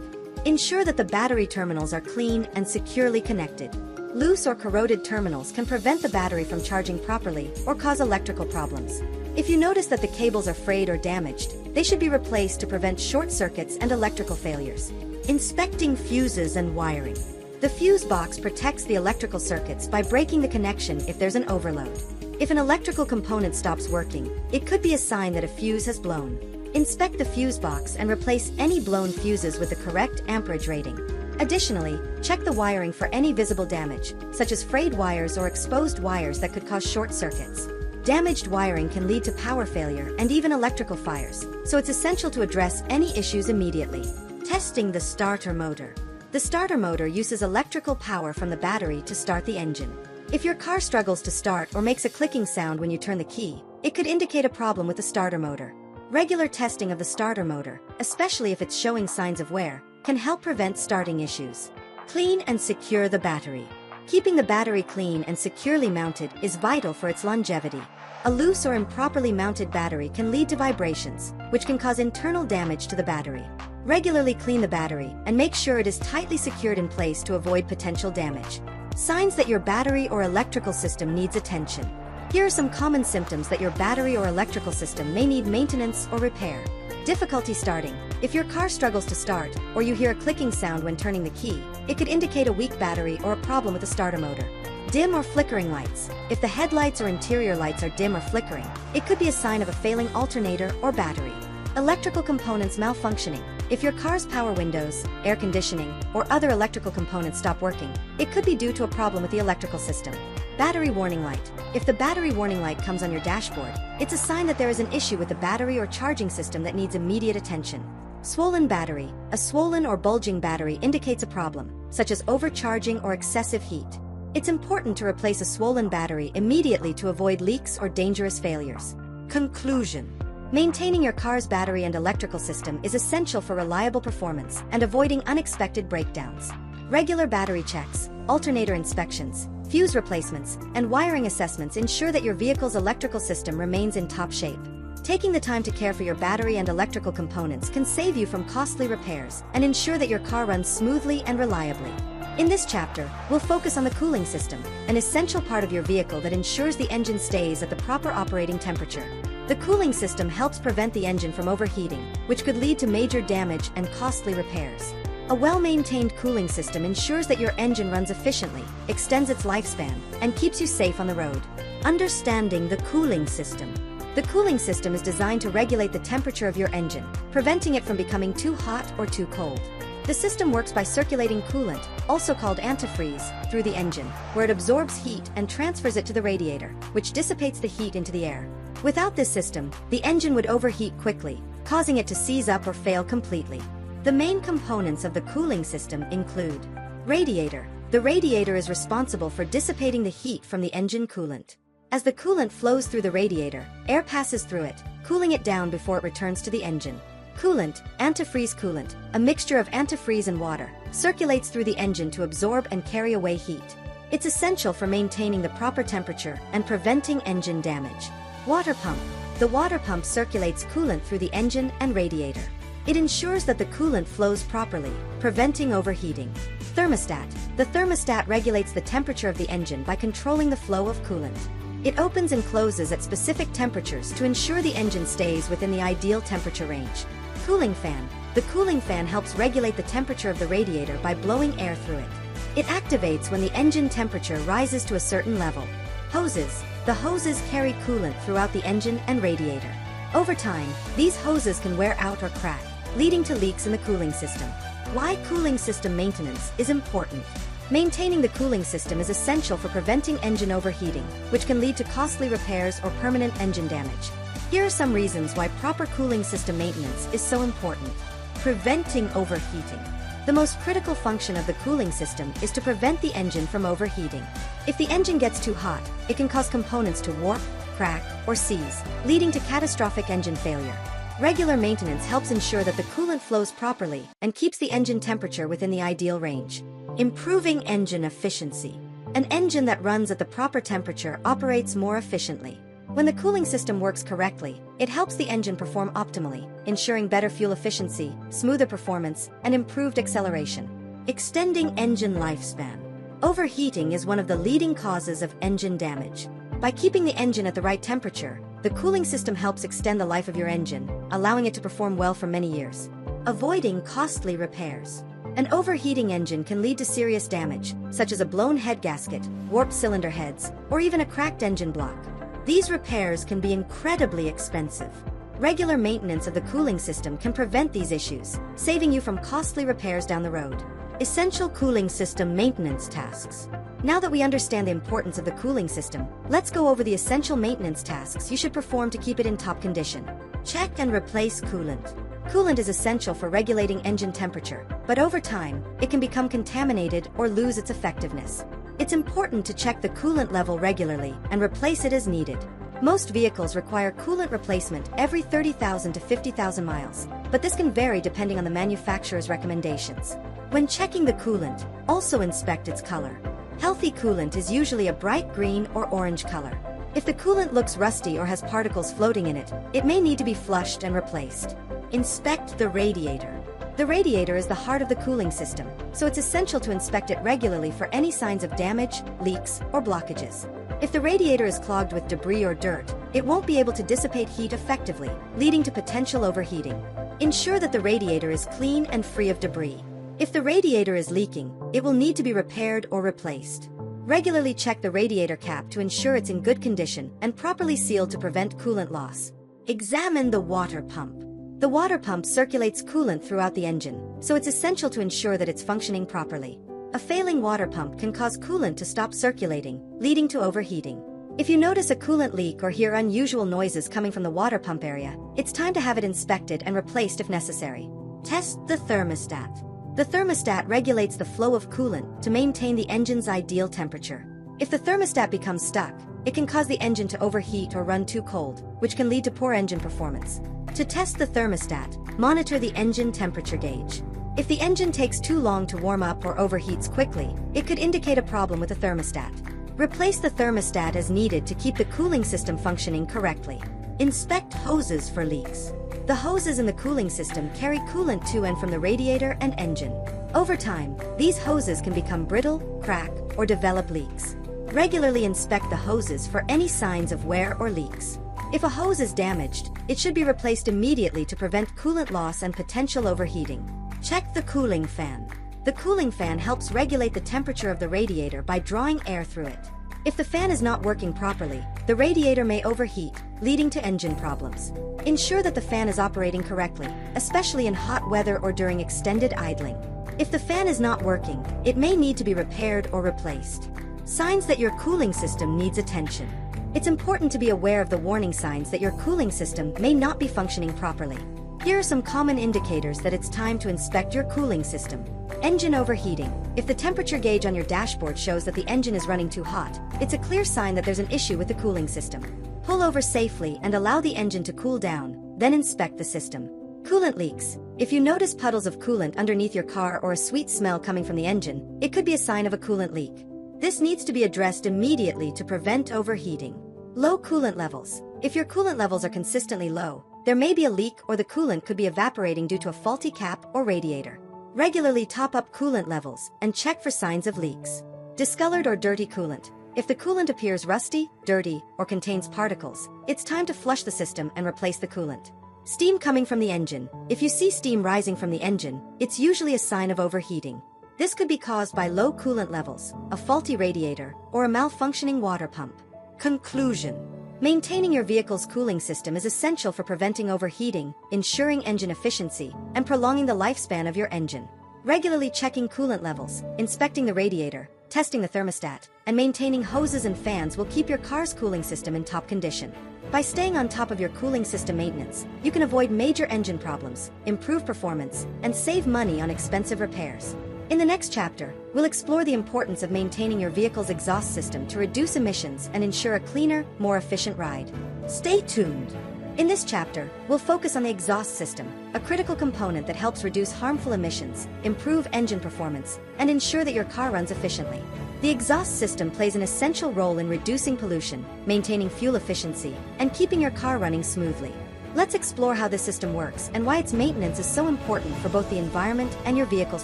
Ensure that the battery terminals are clean and securely connected. Loose or corroded terminals can prevent the battery from charging properly or cause electrical problems. If you notice that the cables are frayed or damaged, they should be replaced to prevent short circuits and electrical failures. Inspecting fuses and wiring. The fuse box protects the electrical circuits by breaking the connection if there's an overload. If an electrical component stops working, it could be a sign that a fuse has blown. Inspect the fuse box and replace any blown fuses with the correct amperage rating. Additionally, check the wiring for any visible damage, such as frayed wires or exposed wires that could cause short circuits. Damaged wiring can lead to power failure and even electrical fires, so it's essential to address any issues immediately. Testing the starter motor. The starter motor uses electrical power from the battery to start the engine. If your car struggles to start or makes a clicking sound when you turn the key, it could indicate a problem with the starter motor. Regular testing of the starter motor, especially if it's showing signs of wear, can help prevent starting issues. Clean and secure the battery. Keeping the battery clean and securely mounted is vital for its longevity. A loose or improperly mounted battery can lead to vibrations, which can cause internal damage to the battery. Regularly clean the battery and make sure it is tightly secured in place to avoid potential damage. Signs that your battery or electrical system needs attention. Here are some common symptoms that your battery or electrical system may need maintenance or repair. Difficulty starting. If your car struggles to start, or you hear a clicking sound when turning the key, it could indicate a weak battery or a problem with the starter motor. Dim or flickering lights. If the headlights or interior lights are dim or flickering, it could be a sign of a failing alternator or battery. Electrical components malfunctioning. If your car's power windows, air conditioning, or other electrical components stop working, it could be due to a problem with the electrical system. Battery warning light. If the battery warning light comes on your dashboard, it's a sign that there is an issue with the battery or charging system that needs immediate attention. Swollen battery. A swollen or bulging battery indicates a problem, such as overcharging or excessive heat. It's important to replace a swollen battery immediately to avoid leaks or dangerous failures. Conclusion. Maintaining your car's battery and electrical system is essential for reliable performance and avoiding unexpected breakdowns. Regular battery checks, alternator inspections, fuse replacements, and wiring assessments ensure that your vehicle's electrical system remains in top shape. Taking the time to care for your battery and electrical components can save you from costly repairs and ensure that your car runs smoothly and reliably. In this chapter, we'll focus on the cooling system, an essential part of your vehicle that ensures the engine stays at the proper operating temperature. The cooling system helps prevent the engine from overheating, which could lead to major damage and costly repairs. A well-maintained cooling system ensures that your engine runs efficiently, extends its lifespan, and keeps you safe on the road. Understanding the cooling system. The cooling system is designed to regulate the temperature of your engine, preventing it from becoming too hot or too cold. The system works by circulating coolant, also called antifreeze, through the engine, where it absorbs heat and transfers it to the radiator, which dissipates the heat into the air. Without this system, the engine would overheat quickly, causing it to seize up or fail completely. The main components of the cooling system include radiator. The radiator is responsible for dissipating the heat from the engine coolant. As the coolant flows through the radiator, air passes through it, cooling it down before it returns to the engine. Coolant, antifreeze coolant, a mixture of antifreeze and water, circulates through the engine to absorb and carry away heat. It's essential for maintaining the proper temperature and preventing engine damage. Water pump. The water pump circulates coolant through the engine and radiator. It ensures that the coolant flows properly, preventing overheating. Thermostat. The thermostat regulates the temperature of the engine by controlling the flow of coolant. It opens and closes at specific temperatures to ensure the engine stays within the ideal temperature range. Cooling fan. The cooling fan helps regulate the temperature of the radiator by blowing air through it. It activates when the engine temperature rises to a certain level. Hoses. The hoses carry coolant throughout the engine and radiator. Over time, these hoses can wear out or crack, leading to leaks in the cooling system. Why cooling system maintenance is important. Maintaining the cooling system is essential for preventing engine overheating, which can lead to costly repairs or permanent engine damage. Here are some reasons why proper cooling system maintenance is so important. Preventing overheating. The most critical function of the cooling system is to prevent the engine from overheating. If the engine gets too hot, it can cause components to warp, crack, or seize, leading to catastrophic engine failure. Regular maintenance helps ensure that the coolant flows properly and keeps the engine temperature within the ideal range. Improving engine efficiency. An engine that runs at the proper temperature operates more efficiently. When the cooling system works correctly, it helps the engine perform optimally, ensuring better fuel efficiency, smoother performance, and improved acceleration. Extending engine lifespan. Overheating is one of the leading causes of engine damage. By keeping the engine at the right temperature, the cooling system helps extend the life of your engine, allowing it to perform well for many years. Avoiding costly repairs. An overheating engine can lead to serious damage, such as a blown head gasket, warped cylinder heads, or even a cracked engine block. These repairs can be incredibly expensive. Regular maintenance of the cooling system can prevent these issues, saving you from costly repairs down the road. Essential cooling system maintenance tasks. Now that we understand the importance of the cooling system, let's go over the essential maintenance tasks you should perform to keep it in top condition. Check and replace coolant. Coolant is essential for regulating engine temperature, but over time, it can become contaminated or lose its effectiveness. It's important to check the coolant level regularly and replace it as needed. Most vehicles require coolant replacement every 30,000 to 50,000 miles, but this can vary depending on the manufacturer's recommendations. When checking the coolant, also inspect its color. Healthy coolant is usually a bright green or orange color. If the coolant looks rusty or has particles floating in it, it may need to be flushed and replaced. Inspect the radiator. The radiator is the heart of the cooling system, so it's essential to inspect it regularly for any signs of damage, leaks, or blockages. If the radiator is clogged with debris or dirt, it won't be able to dissipate heat effectively, leading to potential overheating. Ensure that the radiator is clean and free of debris. If the radiator is leaking, it will need to be repaired or replaced. Regularly check the radiator cap to ensure it's in good condition and properly sealed to prevent coolant loss. Examine the water pump. The water pump circulates coolant throughout the engine, so it's essential to ensure that it's functioning properly. A failing water pump can cause coolant to stop circulating, leading to overheating. If you notice a coolant leak or hear unusual noises coming from the water pump area, it's time to have it inspected and replaced if necessary. Test the thermostat. The thermostat regulates the flow of coolant to maintain the engine's ideal temperature. If the thermostat becomes stuck, it can cause the engine to overheat or run too cold, which can lead to poor engine performance. To test the thermostat, monitor the engine temperature gauge. If the engine takes too long to warm up or overheats quickly, it could indicate a problem with the thermostat. Replace the thermostat as needed to keep the cooling system functioning correctly. Inspect hoses for leaks. The hoses in the cooling system carry coolant to and from the radiator and engine. Over time, these hoses can become brittle, crack, or develop leaks. Regularly inspect the hoses for any signs of wear or leaks. If a hose is damaged, it should be replaced immediately to prevent coolant loss and potential overheating. Check the cooling fan. The cooling fan helps regulate the temperature of the radiator by drawing air through it. If the fan is not working properly, the radiator may overheat, leading to engine problems. Ensure that the fan is operating correctly, especially in hot weather or during extended idling. If the fan is not working, it may need to be repaired or replaced. Signs that your cooling system needs attention. It's important to be aware of the warning signs that your cooling system may not be functioning properly. Here are some common indicators that it's time to inspect your cooling system. Engine overheating. If the temperature gauge on your dashboard shows that the engine is running too hot, it's a clear sign that there's an issue with the cooling system. Pull over safely and allow the engine to cool down, then inspect the system. Coolant leaks. If you notice puddles of coolant underneath your car or a sweet smell coming from the engine, it could be a sign of a coolant leak. This needs to be addressed immediately to prevent overheating. Low coolant levels. If your coolant levels are consistently low, there may be a leak or the coolant could be evaporating due to a faulty cap or radiator. Regularly top up coolant levels and check for signs of leaks. Discolored or dirty coolant. If the coolant appears rusty, dirty, or contains particles, it's time to flush the system and replace the coolant. Steam coming from the engine. If you see steam rising from the engine, it's usually a sign of overheating. This could be caused by low coolant levels, a faulty radiator, or a malfunctioning water pump. Conclusion. Maintaining your vehicle's cooling system is essential for preventing overheating, ensuring engine efficiency, and prolonging the lifespan of your engine. Regularly checking coolant levels, inspecting the radiator, testing the thermostat, and maintaining hoses and fans will keep your car's cooling system in top condition. By staying on top of your cooling system maintenance, you can avoid major engine problems, improve performance, and save money on expensive repairs. In the next chapter, we'll explore the importance of maintaining your vehicle's exhaust system to reduce emissions and ensure a cleaner, more efficient ride. Stay tuned! In this chapter, we'll focus on the exhaust system, a critical component that helps reduce harmful emissions, improve engine performance, and ensure that your car runs efficiently. The exhaust system plays an essential role in reducing pollution, maintaining fuel efficiency, and keeping your car running smoothly. Let's explore how this system works and why its maintenance is so important for both the environment and your vehicle's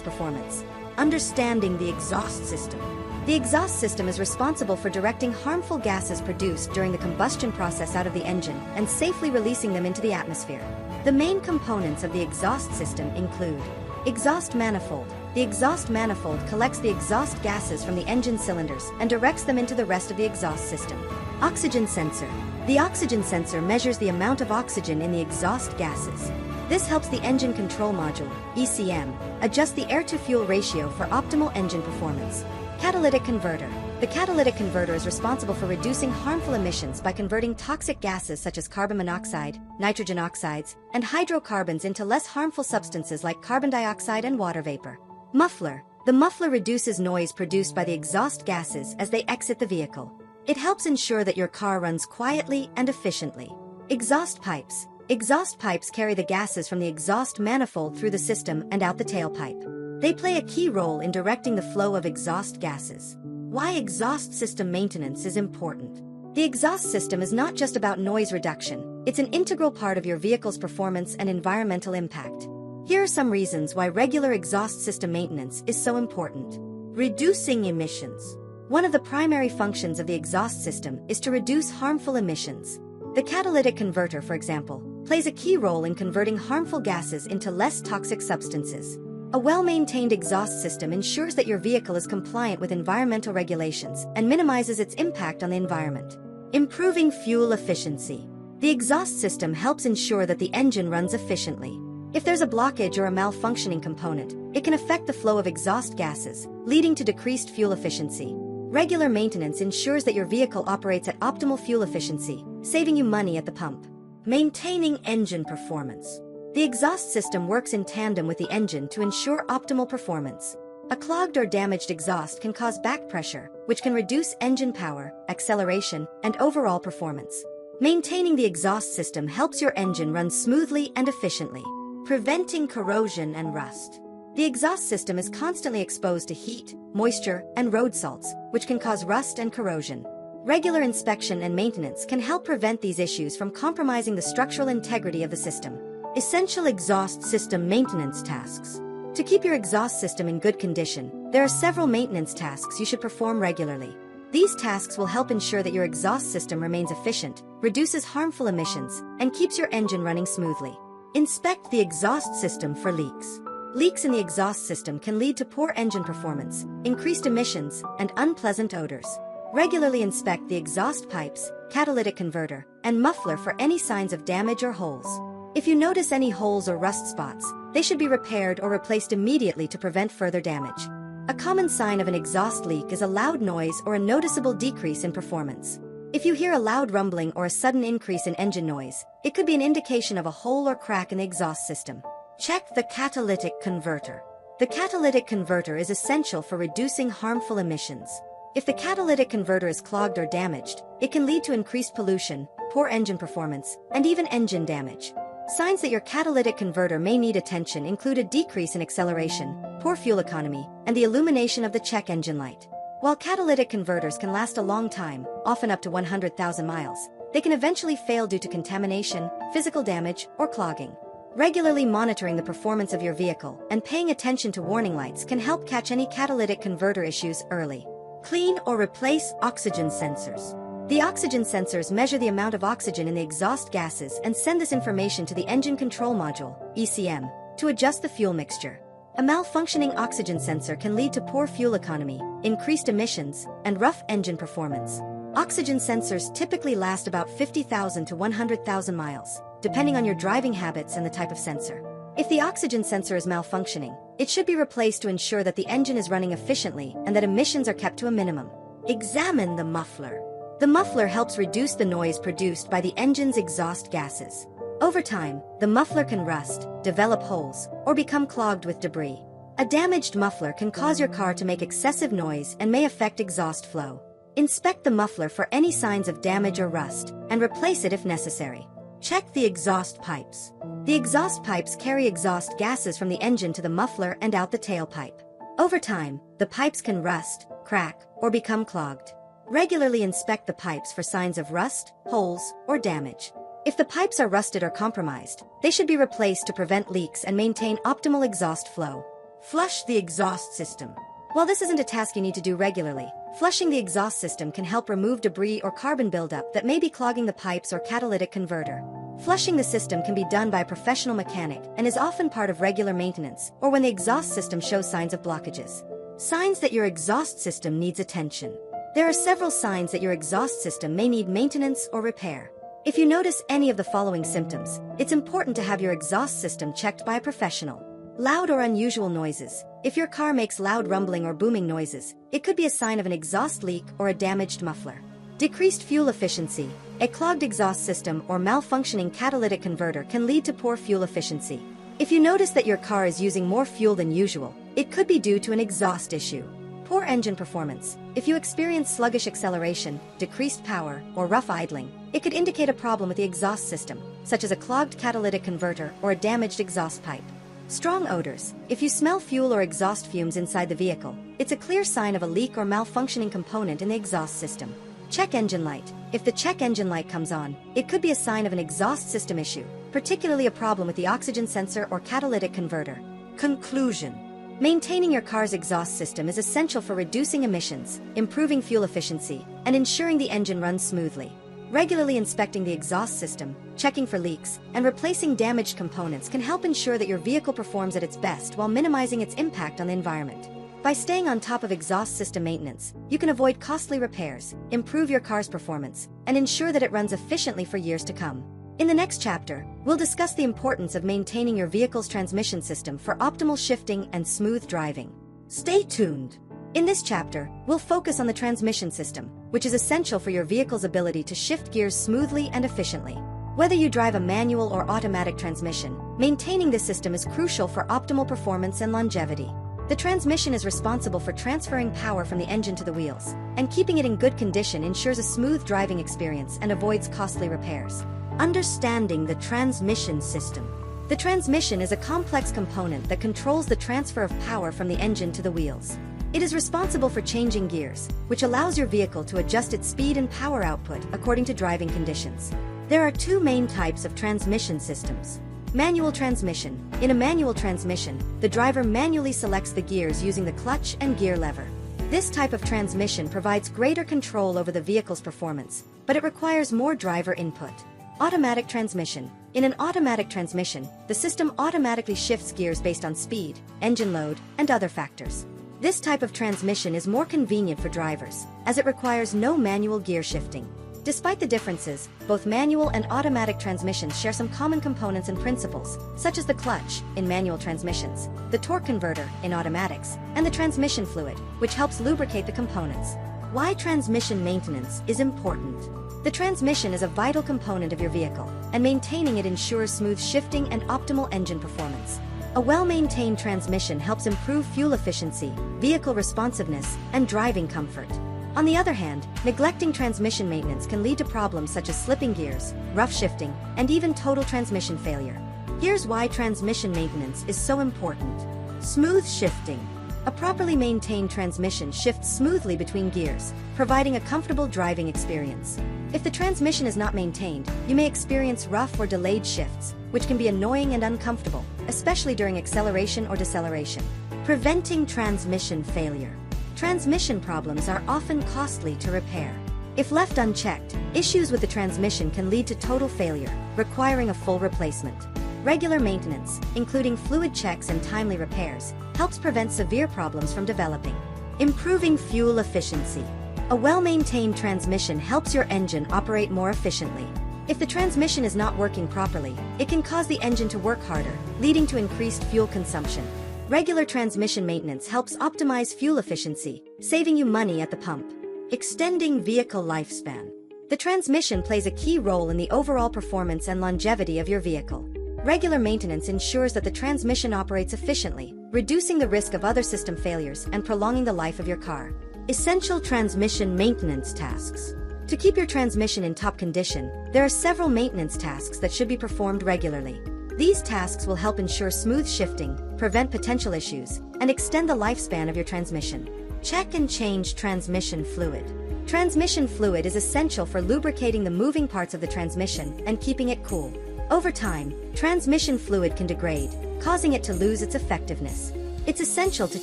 performance. Understanding the exhaust system. The exhaust system is responsible for directing harmful gases produced during the combustion process out of the engine and safely releasing them into the atmosphere. The main components of the exhaust system include exhaust manifold. The exhaust manifold collects the exhaust gases from the engine cylinders and directs them into the rest of the exhaust system. Oxygen sensor. The oxygen sensor measures the amount of oxygen in the exhaust gases. This helps the engine control module, ECM, adjust the air-to-fuel ratio for optimal engine performance. Catalytic converter. The catalytic converter is responsible for reducing harmful emissions by converting toxic gases such as carbon monoxide, nitrogen oxides, and hydrocarbons into less harmful substances like carbon dioxide and water vapor. Muffler. The muffler reduces noise produced by the exhaust gases as they exit the vehicle. It helps ensure that your car runs quietly and efficiently. Exhaust pipes. Exhaust pipes carry the gases from the exhaust manifold through the system and out the tailpipe. They play a key role in directing the flow of exhaust gases. Why exhaust system maintenance is important. The exhaust system is not just about noise reduction, it's an integral part of your vehicle's performance and environmental impact. Here are some reasons why regular exhaust system maintenance is so important. Reducing emissions. One of the primary functions of the exhaust system is to reduce harmful emissions. The catalytic converter, for example, plays a key role in converting harmful gases into less toxic substances. A well-maintained exhaust system ensures that your vehicle is compliant with environmental regulations and minimizes its impact on the environment. Improving fuel efficiency. The exhaust system helps ensure that the engine runs efficiently. If there's a blockage or a malfunctioning component, it can affect the flow of exhaust gases, leading to decreased fuel efficiency. Regular maintenance ensures that your vehicle operates at optimal fuel efficiency, saving you money at the pump. Maintaining engine performance. The exhaust system works in tandem with the engine to ensure optimal performance. A clogged or damaged exhaust can cause back pressure, which can reduce engine power, acceleration, and overall performance. Maintaining the exhaust system helps your engine run smoothly and efficiently. Preventing corrosion and rust. The exhaust system is constantly exposed to heat, moisture, and road salts, which can cause rust and corrosion. Regular inspection and maintenance can help prevent these issues from compromising the structural integrity of the system. Essential exhaust system maintenance tasks. To keep your exhaust system in good condition, there are several maintenance tasks you should perform regularly. These tasks will help ensure that your exhaust system remains efficient, reduces harmful emissions, and keeps your engine running smoothly. Inspect the exhaust system for leaks. Leaks in the exhaust system can lead to poor engine performance, increased emissions, and unpleasant odors. Regularly inspect the exhaust pipes, catalytic converter, and muffler for any signs of damage or holes. If you notice any holes or rust spots, they should be repaired or replaced immediately to prevent further damage. A common sign of an exhaust leak is a loud noise or a noticeable decrease in performance. If you hear a loud rumbling or a sudden increase in engine noise, it could be an indication of a hole or crack in the exhaust system. Check the catalytic converter. The catalytic converter is essential for reducing harmful emissions. If the catalytic converter is clogged or damaged, it can lead to increased pollution, poor engine performance, and even engine damage. Signs that your catalytic converter may need attention include a decrease in acceleration, poor fuel economy, and the illumination of the check engine light. While catalytic converters can last a long time, often up to 100,000 miles, they can eventually fail due to contamination, physical damage, or clogging. Regularly monitoring the performance of your vehicle and paying attention to warning lights can help catch any catalytic converter issues early. Clean or replace oxygen sensors. The oxygen sensors measure the amount of oxygen in the exhaust gases and send this information to the engine control module, ECM, to adjust the fuel mixture. A malfunctioning oxygen sensor can lead to poor fuel economy, increased emissions, and rough engine performance. Oxygen sensors typically last about 50,000 to 100,000 miles, depending on your driving habits and the type of sensor. If the oxygen sensor is malfunctioning, it should be replaced to ensure that the engine is running efficiently and that emissions are kept to a minimum. Examine the muffler. The muffler helps reduce the noise produced by the engine's exhaust gases. Over time, the muffler can rust, develop holes, or become clogged with debris. A damaged muffler can cause your car to make excessive noise and may affect exhaust flow. Inspect the muffler for any signs of damage or rust, and replace it if necessary. Check the exhaust pipes. The exhaust pipes carry exhaust gases from the engine to the muffler and out the tailpipe. Over time, the pipes can rust, crack, or become clogged. Regularly inspect the pipes for signs of rust, holes, or damage. If the pipes are rusted or compromised, they should be replaced to prevent leaks and maintain optimal exhaust flow. Flush the exhaust system. While this isn't a task you need to do regularly, flushing the exhaust system can help remove debris or carbon buildup that may be clogging the pipes or catalytic converter. Flushing the system can be done by a professional mechanic and is often part of regular maintenance or when the exhaust system shows signs of blockages. Signs that your exhaust system needs attention. There are several signs that your exhaust system may need maintenance or repair. If you notice any of the following symptoms, it's important to have your exhaust system checked by a professional. Loud or unusual noises. If your car makes loud rumbling or booming noises, it could be a sign of an exhaust leak or a damaged muffler. Decreased fuel efficiency. A clogged exhaust system or malfunctioning catalytic converter can lead to poor fuel efficiency. If you notice that your car is using more fuel than usual, it could be due to an exhaust issue. Poor engine performance. If you experience sluggish acceleration, decreased power, or rough idling, it could indicate a problem with the exhaust system, such as a clogged catalytic converter or a damaged exhaust pipe. Strong odors. If you smell fuel or exhaust fumes inside the vehicle, it's a clear sign of a leak or malfunctioning component in the exhaust system. Check engine light. If the check engine light comes on, it could be a sign of an exhaust system issue, particularly a problem with the oxygen sensor or catalytic converter. Conclusion. Maintaining your car's exhaust system is essential for reducing emissions, improving fuel efficiency, and ensuring the engine runs smoothly. Regularly inspecting the exhaust system, checking for leaks, and replacing damaged components can help ensure that your vehicle performs at its best while minimizing its impact on the environment. By staying on top of exhaust system maintenance, you can avoid costly repairs, improve your car's performance, and ensure that it runs efficiently for years to come. In the next chapter, we'll discuss the importance of maintaining your vehicle's transmission system for optimal shifting and smooth driving. Stay tuned! In this chapter, we'll focus on the transmission system, which is essential for your vehicle's ability to shift gears smoothly and efficiently. Whether you drive a manual or automatic transmission, maintaining this system is crucial for optimal performance and longevity. The transmission is responsible for transferring power from the engine to the wheels, and keeping it in good condition ensures a smooth driving experience and avoids costly repairs. Understanding the transmission system. The transmission is a complex component that controls the transfer of power from the engine to the wheels. It is responsible for changing gears, which allows your vehicle to adjust its speed and power output according to driving conditions. There are two main types of transmission systems. Manual transmission. In a manual transmission, the driver manually selects the gears using the clutch and gear lever. This type of transmission provides greater control over the vehicle's performance, but it requires more driver input. Automatic transmission. In an automatic transmission, the system automatically shifts gears based on speed, engine load, and other factors. This type of transmission is more convenient for drivers, as it requires no manual gear shifting. Despite the differences, both manual and automatic transmissions share some common components and principles, such as the clutch, in manual transmissions, the torque converter, in automatics, and the transmission fluid, which helps lubricate the components. Why transmission maintenance is important. The transmission is a vital component of your vehicle, and maintaining it ensures smooth shifting and optimal engine performance. A well-maintained transmission helps improve fuel efficiency, vehicle responsiveness, and driving comfort. On the other hand, neglecting transmission maintenance can lead to problems such as slipping gears, rough shifting, and even total transmission failure. Here's why transmission maintenance is so important. Smooth shifting. A properly maintained transmission shifts smoothly between gears, providing a comfortable driving experience. If the transmission is not maintained, you may experience rough or delayed shifts, which can be annoying and uncomfortable, especially during acceleration or deceleration. Preventing transmission failure. Transmission problems are often costly to repair. If left unchecked, issues with the transmission can lead to total failure, requiring a full replacement. Regular maintenance, including fluid checks and timely repairs, helps prevent severe problems from developing. Improving fuel efficiency. A well-maintained transmission helps your engine operate more efficiently. If the transmission is not working properly, it can cause the engine to work harder, leading to increased fuel consumption. Regular transmission maintenance helps optimize fuel efficiency, saving you money at the pump. Extending vehicle lifespan. The transmission plays a key role in the overall performance and longevity of your vehicle. Regular maintenance ensures that the transmission operates efficiently, reducing the risk of other system failures and prolonging the life of your car. Essential transmission maintenance tasks. To keep your transmission in top condition, there are several maintenance tasks that should be performed regularly. These tasks will help ensure smooth shifting, prevent potential issues, and extend the lifespan of your transmission. Check and change transmission fluid. Transmission fluid is essential for lubricating the moving parts of the transmission and keeping it cool. Over time, transmission fluid can degrade, causing it to lose its effectiveness. It's essential to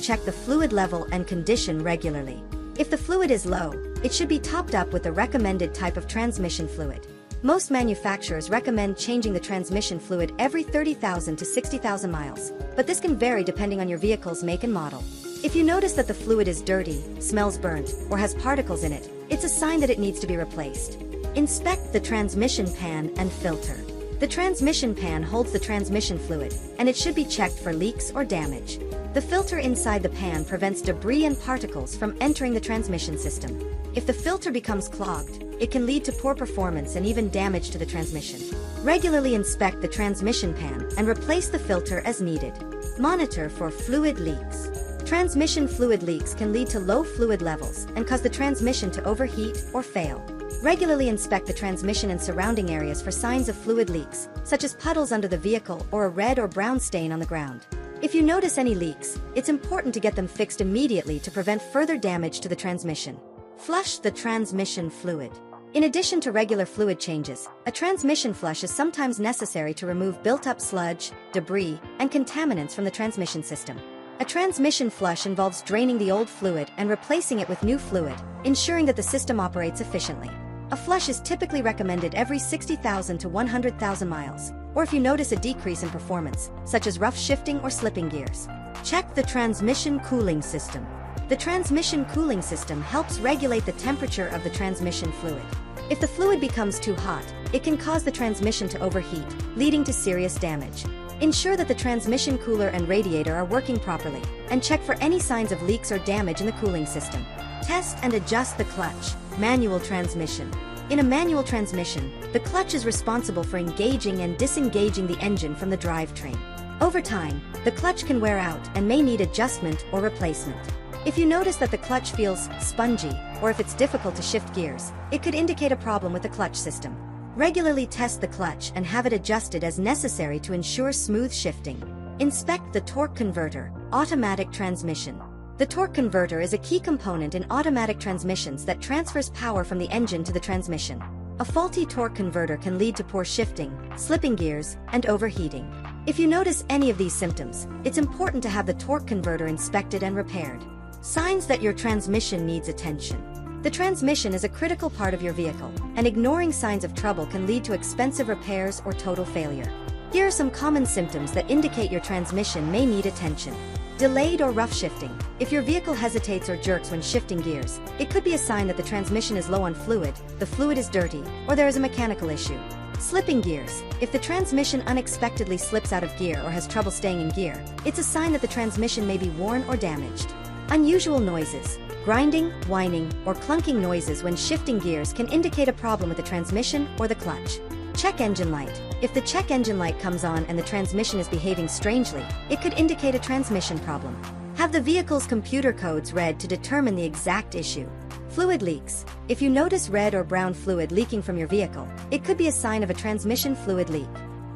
check the fluid level and condition regularly. If the fluid is low, it should be topped up with the recommended type of transmission fluid. Most manufacturers recommend changing the transmission fluid every 30,000 to 60,000 miles, but this can vary depending on your vehicle's make and model. If you notice that the fluid is dirty, smells burnt, or has particles in it, it's a sign that it needs to be replaced. Inspect the transmission pan and filter. The transmission pan holds the transmission fluid, and it should be checked for leaks or damage. The filter inside the pan prevents debris and particles from entering the transmission system. If the filter becomes clogged, it can lead to poor performance and even damage to the transmission. Regularly inspect the transmission pan and replace the filter as needed. Monitor for fluid leaks. Transmission fluid leaks can lead to low fluid levels and cause the transmission to overheat or fail. Regularly inspect the transmission and surrounding areas for signs of fluid leaks, such as puddles under the vehicle or a red or brown stain on the ground. If you notice any leaks, it's important to get them fixed immediately to prevent further damage to the transmission. Flush the transmission fluid. In addition to regular fluid changes, a transmission flush is sometimes necessary to remove built-up sludge, debris, and contaminants from the transmission system. A transmission flush involves draining the old fluid and replacing it with new fluid, ensuring that the system operates efficiently. A flush is typically recommended every 60,000 to 100,000 miles, or if you notice a decrease in performance, such as rough shifting or slipping gears. Check the transmission cooling system. The transmission cooling system helps regulate the temperature of the transmission fluid. If the fluid becomes too hot, it can cause the transmission to overheat, leading to serious damage. Ensure that the transmission cooler and radiator are working properly, and check for any signs of leaks or damage in the cooling system. Test and adjust the clutch. Manual transmission. In a manual transmission, the clutch is responsible for engaging and disengaging the engine from the drivetrain. Over time, the clutch can wear out and may need adjustment or replacement. If you notice that the clutch feels spongy, or if it's difficult to shift gears, it could indicate a problem with the clutch system. Regularly test the clutch and have it adjusted as necessary to ensure smooth shifting. Inspect the torque converter, automatic transmission. The torque converter is a key component in automatic transmissions that transfers power from the engine to the transmission. A faulty torque converter can lead to poor shifting, slipping gears, and overheating. If you notice any of these symptoms, it's important to have the torque converter inspected and repaired. Signs that your transmission needs attention. The transmission is a critical part of your vehicle, and ignoring signs of trouble can lead to expensive repairs or total failure. Here are some common symptoms that indicate your transmission may need attention. Delayed or rough shifting. If your vehicle hesitates or jerks when shifting gears, it could be a sign that the transmission is low on fluid, the fluid is dirty, or there is a mechanical issue. Slipping gears. If the transmission unexpectedly slips out of gear or has trouble staying in gear, it's a sign that the transmission may be worn or damaged. Unusual noises. Grinding, whining, or clunking noises when shifting gears can indicate a problem with the transmission or the clutch. Check engine light. If the check engine light comes on and the transmission is behaving strangely, it could indicate a transmission problem. Have the vehicle's computer codes read to determine the exact issue. Fluid leaks. If you notice red or brown fluid leaking from your vehicle, it could be a sign of a transmission fluid leak.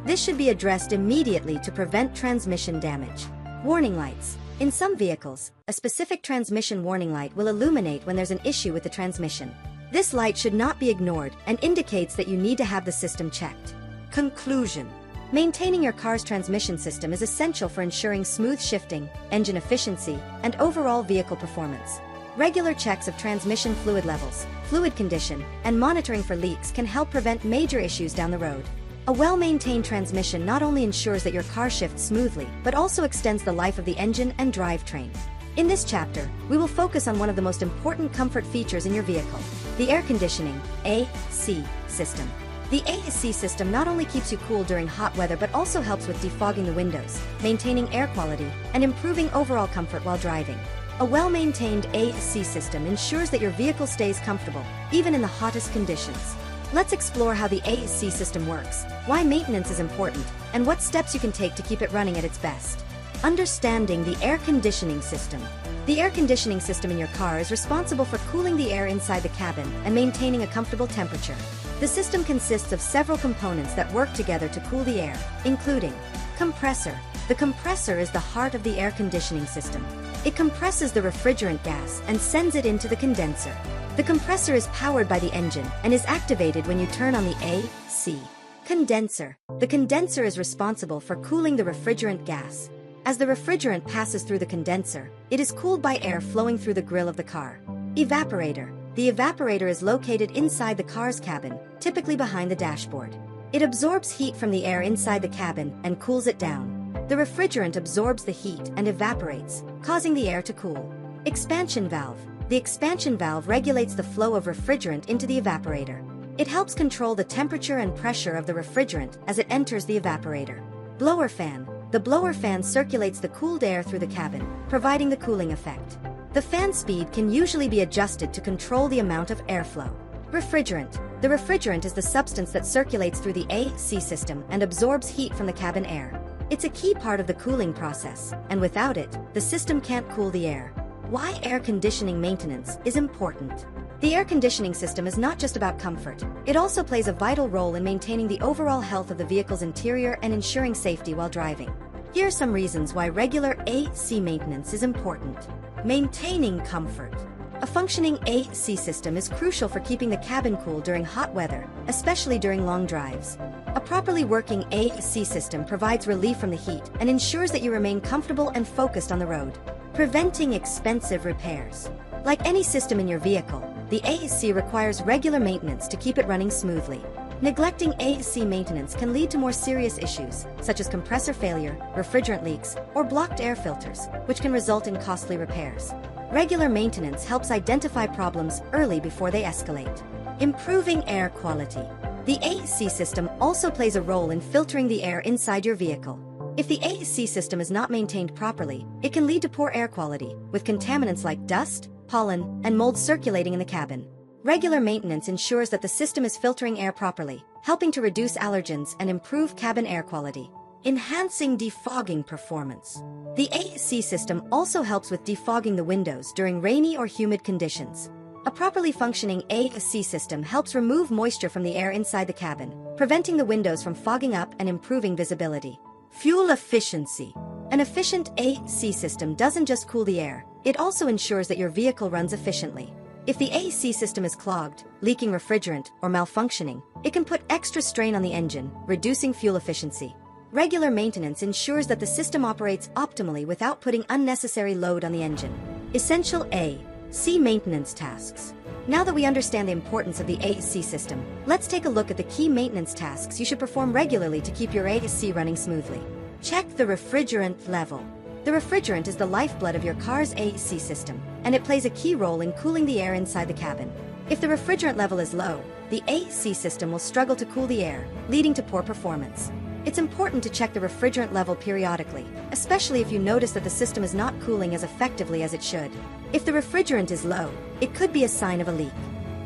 This should be addressed immediately to prevent transmission damage. Warning lights. In some vehicles, a specific transmission warning light will illuminate when there's an issue with the transmission. This light should not be ignored and indicates that you need to have the system checked. Conclusion. Maintaining your car's transmission system is essential for ensuring smooth shifting, engine efficiency, and overall vehicle performance. Regular checks of transmission fluid levels, fluid condition, and monitoring for leaks can help prevent major issues down the road. A well-maintained transmission not only ensures that your car shifts smoothly, but also extends the life of the engine and drivetrain. In this chapter, we will focus on one of the most important comfort features in your vehicle, the air conditioning, AC, system. The AC system not only keeps you cool during hot weather but also helps with defogging the windows, maintaining air quality, and improving overall comfort while driving. A well-maintained AC system ensures that your vehicle stays comfortable, even in the hottest conditions. Let's explore how the AC system works, why maintenance is important, and what steps you can take to keep it running at its best. Understanding the air conditioning system. The air conditioning system in your car is responsible for cooling the air inside the cabin and maintaining a comfortable temperature. The system consists of several components that work together to cool the air, including compressor. The compressor is the heart of the air conditioning system. It compresses the refrigerant gas and sends it into the condenser. The compressor is powered by the engine and is activated when you turn on the AC. Condenser. The condenser is responsible for cooling the refrigerant gas. As the refrigerant passes through the condenser, it is cooled by air flowing through the grille of the car. Evaporator. The evaporator is located inside the car's cabin, typically behind the dashboard. It absorbs heat from the air inside the cabin and cools it down. The refrigerant absorbs the heat and evaporates, causing the air to cool. Expansion valve. The expansion valve regulates the flow of refrigerant into the evaporator. It helps control the temperature and pressure of the refrigerant as it enters the evaporator. Blower fan. The blower fan circulates the cooled air through the cabin, providing the cooling effect. The fan speed can usually be adjusted to control the amount of airflow. Refrigerant. The refrigerant is the substance that circulates through the AC system and absorbs heat from the cabin air. It's a key part of the cooling process, and without it, the system can't cool the air. Why air conditioning maintenance is important. The air conditioning system is not just about comfort. It also plays a vital role in maintaining the overall health of the vehicle's interior and ensuring safety while driving. Here are some reasons why regular AC maintenance is important. Maintaining comfort. A functioning AC system is crucial for keeping the cabin cool during hot weather, especially during long drives. A properly working AC system provides relief from the heat and ensures that you remain comfortable and focused on the road. Preventing expensive repairs. Like any system in your vehicle, the AC requires regular maintenance to keep it running smoothly. Neglecting AC maintenance can lead to more serious issues, such as compressor failure, refrigerant leaks, or blocked air filters, which can result in costly repairs. Regular maintenance helps identify problems early before they escalate. Improving air quality. The AC system also plays a role in filtering the air inside your vehicle. If the AC system is not maintained properly, it can lead to poor air quality, with contaminants like dust, pollen, and mold circulating in the cabin. Regular maintenance ensures that the system is filtering air properly, helping to reduce allergens and improve cabin air quality. Enhancing defogging performance. The AC system also helps with defogging the windows during rainy or humid conditions. A properly functioning AC system helps remove moisture from the air inside the cabin, preventing the windows from fogging up and improving visibility. Fuel efficiency. An efficient AC system doesn't just cool the air, it also ensures that your vehicle runs efficiently. If the AC system is clogged, leaking refrigerant, or malfunctioning, it can put extra strain on the engine, reducing fuel efficiency. Regular maintenance ensures that the system operates optimally without putting unnecessary load on the engine. Essential AC maintenance tasks. Now that we understand the importance of the AC system, let's take a look at the key maintenance tasks you should perform regularly to keep your AC running smoothly. Check the refrigerant level. The refrigerant is the lifeblood of your car's AC system, and it plays a key role in cooling the air inside the cabin. If the refrigerant level is low, the AC system will struggle to cool the air, leading to poor performance. It's important to check the refrigerant level periodically, especially if you notice that the system is not cooling as effectively as it should. If the refrigerant is low, it could be a sign of a leak.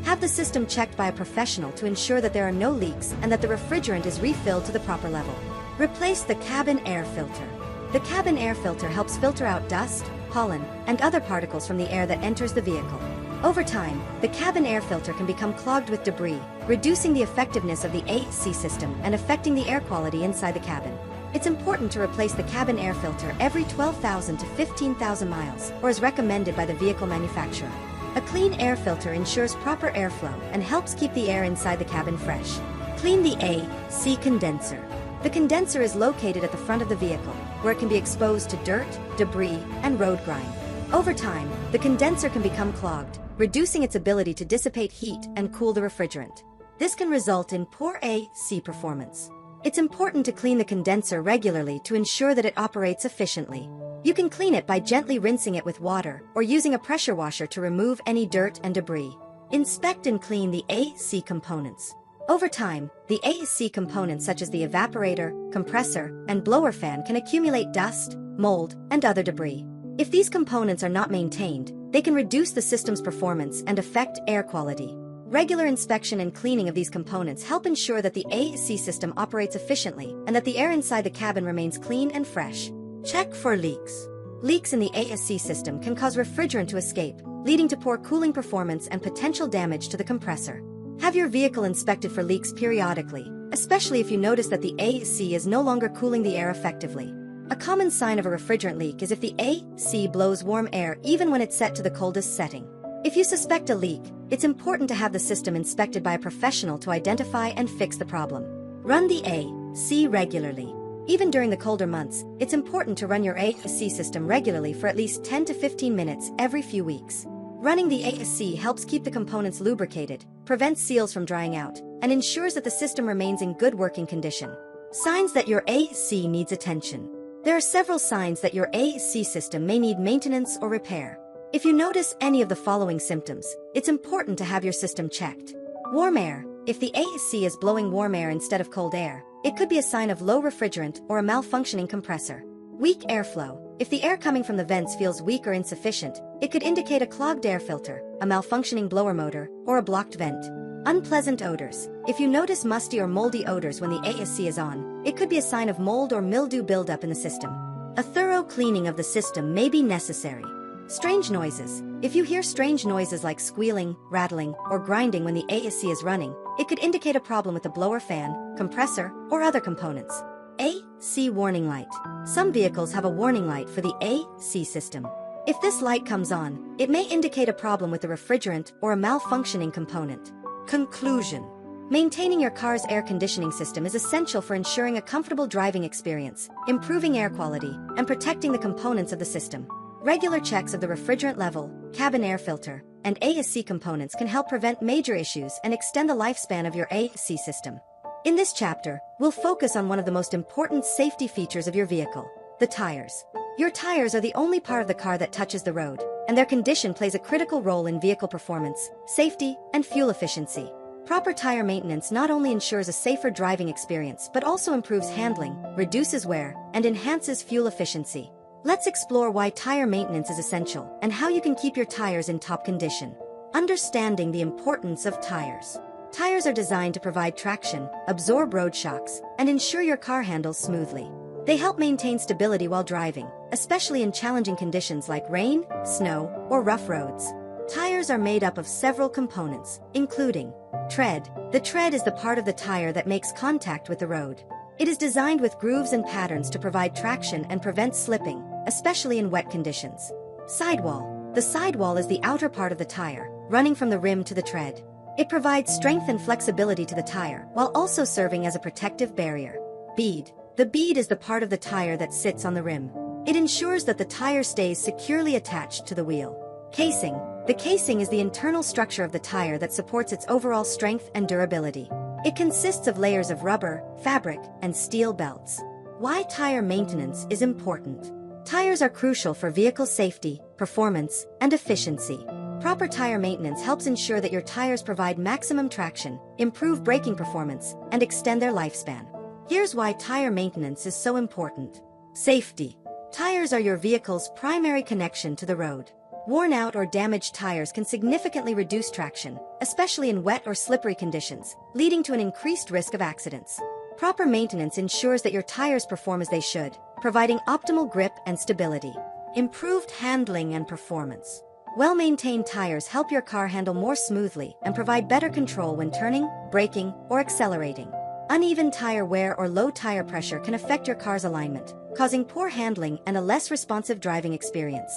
Have the system checked by a professional to ensure that there are no leaks and that the refrigerant is refilled to the proper level. Replace the cabin air filter. The cabin air filter helps filter out dust, pollen, and other particles from the air that enters the vehicle. Over time, the cabin air filter can become clogged with debris, reducing the effectiveness of the AC system and affecting the air quality inside the cabin. It's important to replace the cabin air filter every 12,000 to 15,000 miles, or as recommended by the vehicle manufacturer. A clean air filter ensures proper airflow and helps keep the air inside the cabin fresh. Clean the AC condenser. The condenser is located at the front of the vehicle, where it can be exposed to dirt, debris, and road grime. Over time, the condenser can become clogged, reducing its ability to dissipate heat and cool the refrigerant. This can result in poor AC performance. It's important to clean the condenser regularly to ensure that it operates efficiently. You can clean it by gently rinsing it with water or using a pressure washer to remove any dirt and debris. Inspect and clean the AC components. Over time, the AC components such as the evaporator, compressor, and blower fan can accumulate dust, mold, and other debris. If these components are not maintained, they can reduce the system's performance and affect air quality. Regular inspection and cleaning of these components help ensure that the AC system operates efficiently and that the air inside the cabin remains clean and fresh. Check for leaks. Leaks in the AC system can cause refrigerant to escape, leading to poor cooling performance and potential damage to the compressor. Have your vehicle inspected for leaks periodically, especially if you notice that the AC is no longer cooling the air effectively. A common sign of a refrigerant leak is if the AC blows warm air even when it's set to the coldest setting. If you suspect a leak, it's important to have the system inspected by a professional to identify and fix the problem. Run the AC regularly. Even during the colder months, it's important to run your AC system regularly for at least 10 to 15 minutes every few weeks. Running the AC helps keep the components lubricated, prevents seals from drying out, and ensures that the system remains in good working condition. Signs that your AC needs attention. There are several signs that your AC system may need maintenance or repair. If you notice any of the following symptoms, it's important to have your system checked. Warm air. If the AC is blowing warm air instead of cold air, it could be a sign of low refrigerant or a malfunctioning compressor. Weak airflow. If the air coming from the vents feels weak or insufficient, it could indicate a clogged air filter, a malfunctioning blower motor, or a blocked vent. Unpleasant odors. If you notice musty or moldy odors when the AC is on, it could be a sign of mold or mildew buildup in the system. A thorough cleaning of the system may be necessary. Strange noises. If you hear strange noises like squealing, rattling, or grinding when the AC is running, it could indicate a problem with the blower fan, compressor, or other components. AC warning light. Some vehicles have a warning light for the AC system. If this light comes on, it may indicate a problem with the refrigerant or a malfunctioning component. Conclusion. Maintaining your car's air conditioning system is essential for ensuring a comfortable driving experience, improving air quality, and protecting the components of the system. Regular checks of the refrigerant level, cabin air filter, and AC components can help prevent major issues and extend the lifespan of your AC system. In this chapter, we'll focus on one of the most important safety features of your vehicle, the tires. Your tires are the only part of the car that touches the road, and their condition plays a critical role in vehicle performance, safety, and fuel efficiency. Proper tire maintenance not only ensures a safer driving experience but also improves handling, reduces wear, and enhances fuel efficiency. Let's explore why tire maintenance is essential and how you can keep your tires in top condition. Understanding the importance of tires. Tires are designed to provide traction, absorb road shocks, and ensure your car handles smoothly. They help maintain stability while driving, especially in challenging conditions like rain, snow, or rough roads. Tires are made up of several components, including tread. The tread is the part of the tire that makes contact with the road. It is designed with grooves and patterns to provide traction and prevent slipping, especially in wet conditions. Sidewall. The sidewall is the outer part of the tire, running from the rim to the tread. It provides strength and flexibility to the tire while also serving as a protective barrier. Bead. The bead is the part of the tire that sits on the rim. It ensures that the tire stays securely attached to the wheel. Casing. The casing is the internal structure of the tire that supports its overall strength and durability. It consists of layers of rubber, fabric, and steel belts. Why tire maintenance is important. Tires are crucial for vehicle safety, performance, and efficiency. Proper tire maintenance helps ensure that your tires provide maximum traction, improve braking performance, and extend their lifespan. Here's why tire maintenance is so important. Safety. Tires are your vehicle's primary connection to the road. Worn out or damaged tires can significantly reduce traction, especially in wet or slippery conditions, leading to an increased risk of accidents. Proper maintenance ensures that your tires perform as they should, providing optimal grip and stability. Improved handling and performance. Well-maintained tires help your car handle more smoothly and provide better control when turning, braking, or accelerating. Uneven tire wear or low tire pressure can affect your car's alignment, causing poor handling and a less responsive driving experience.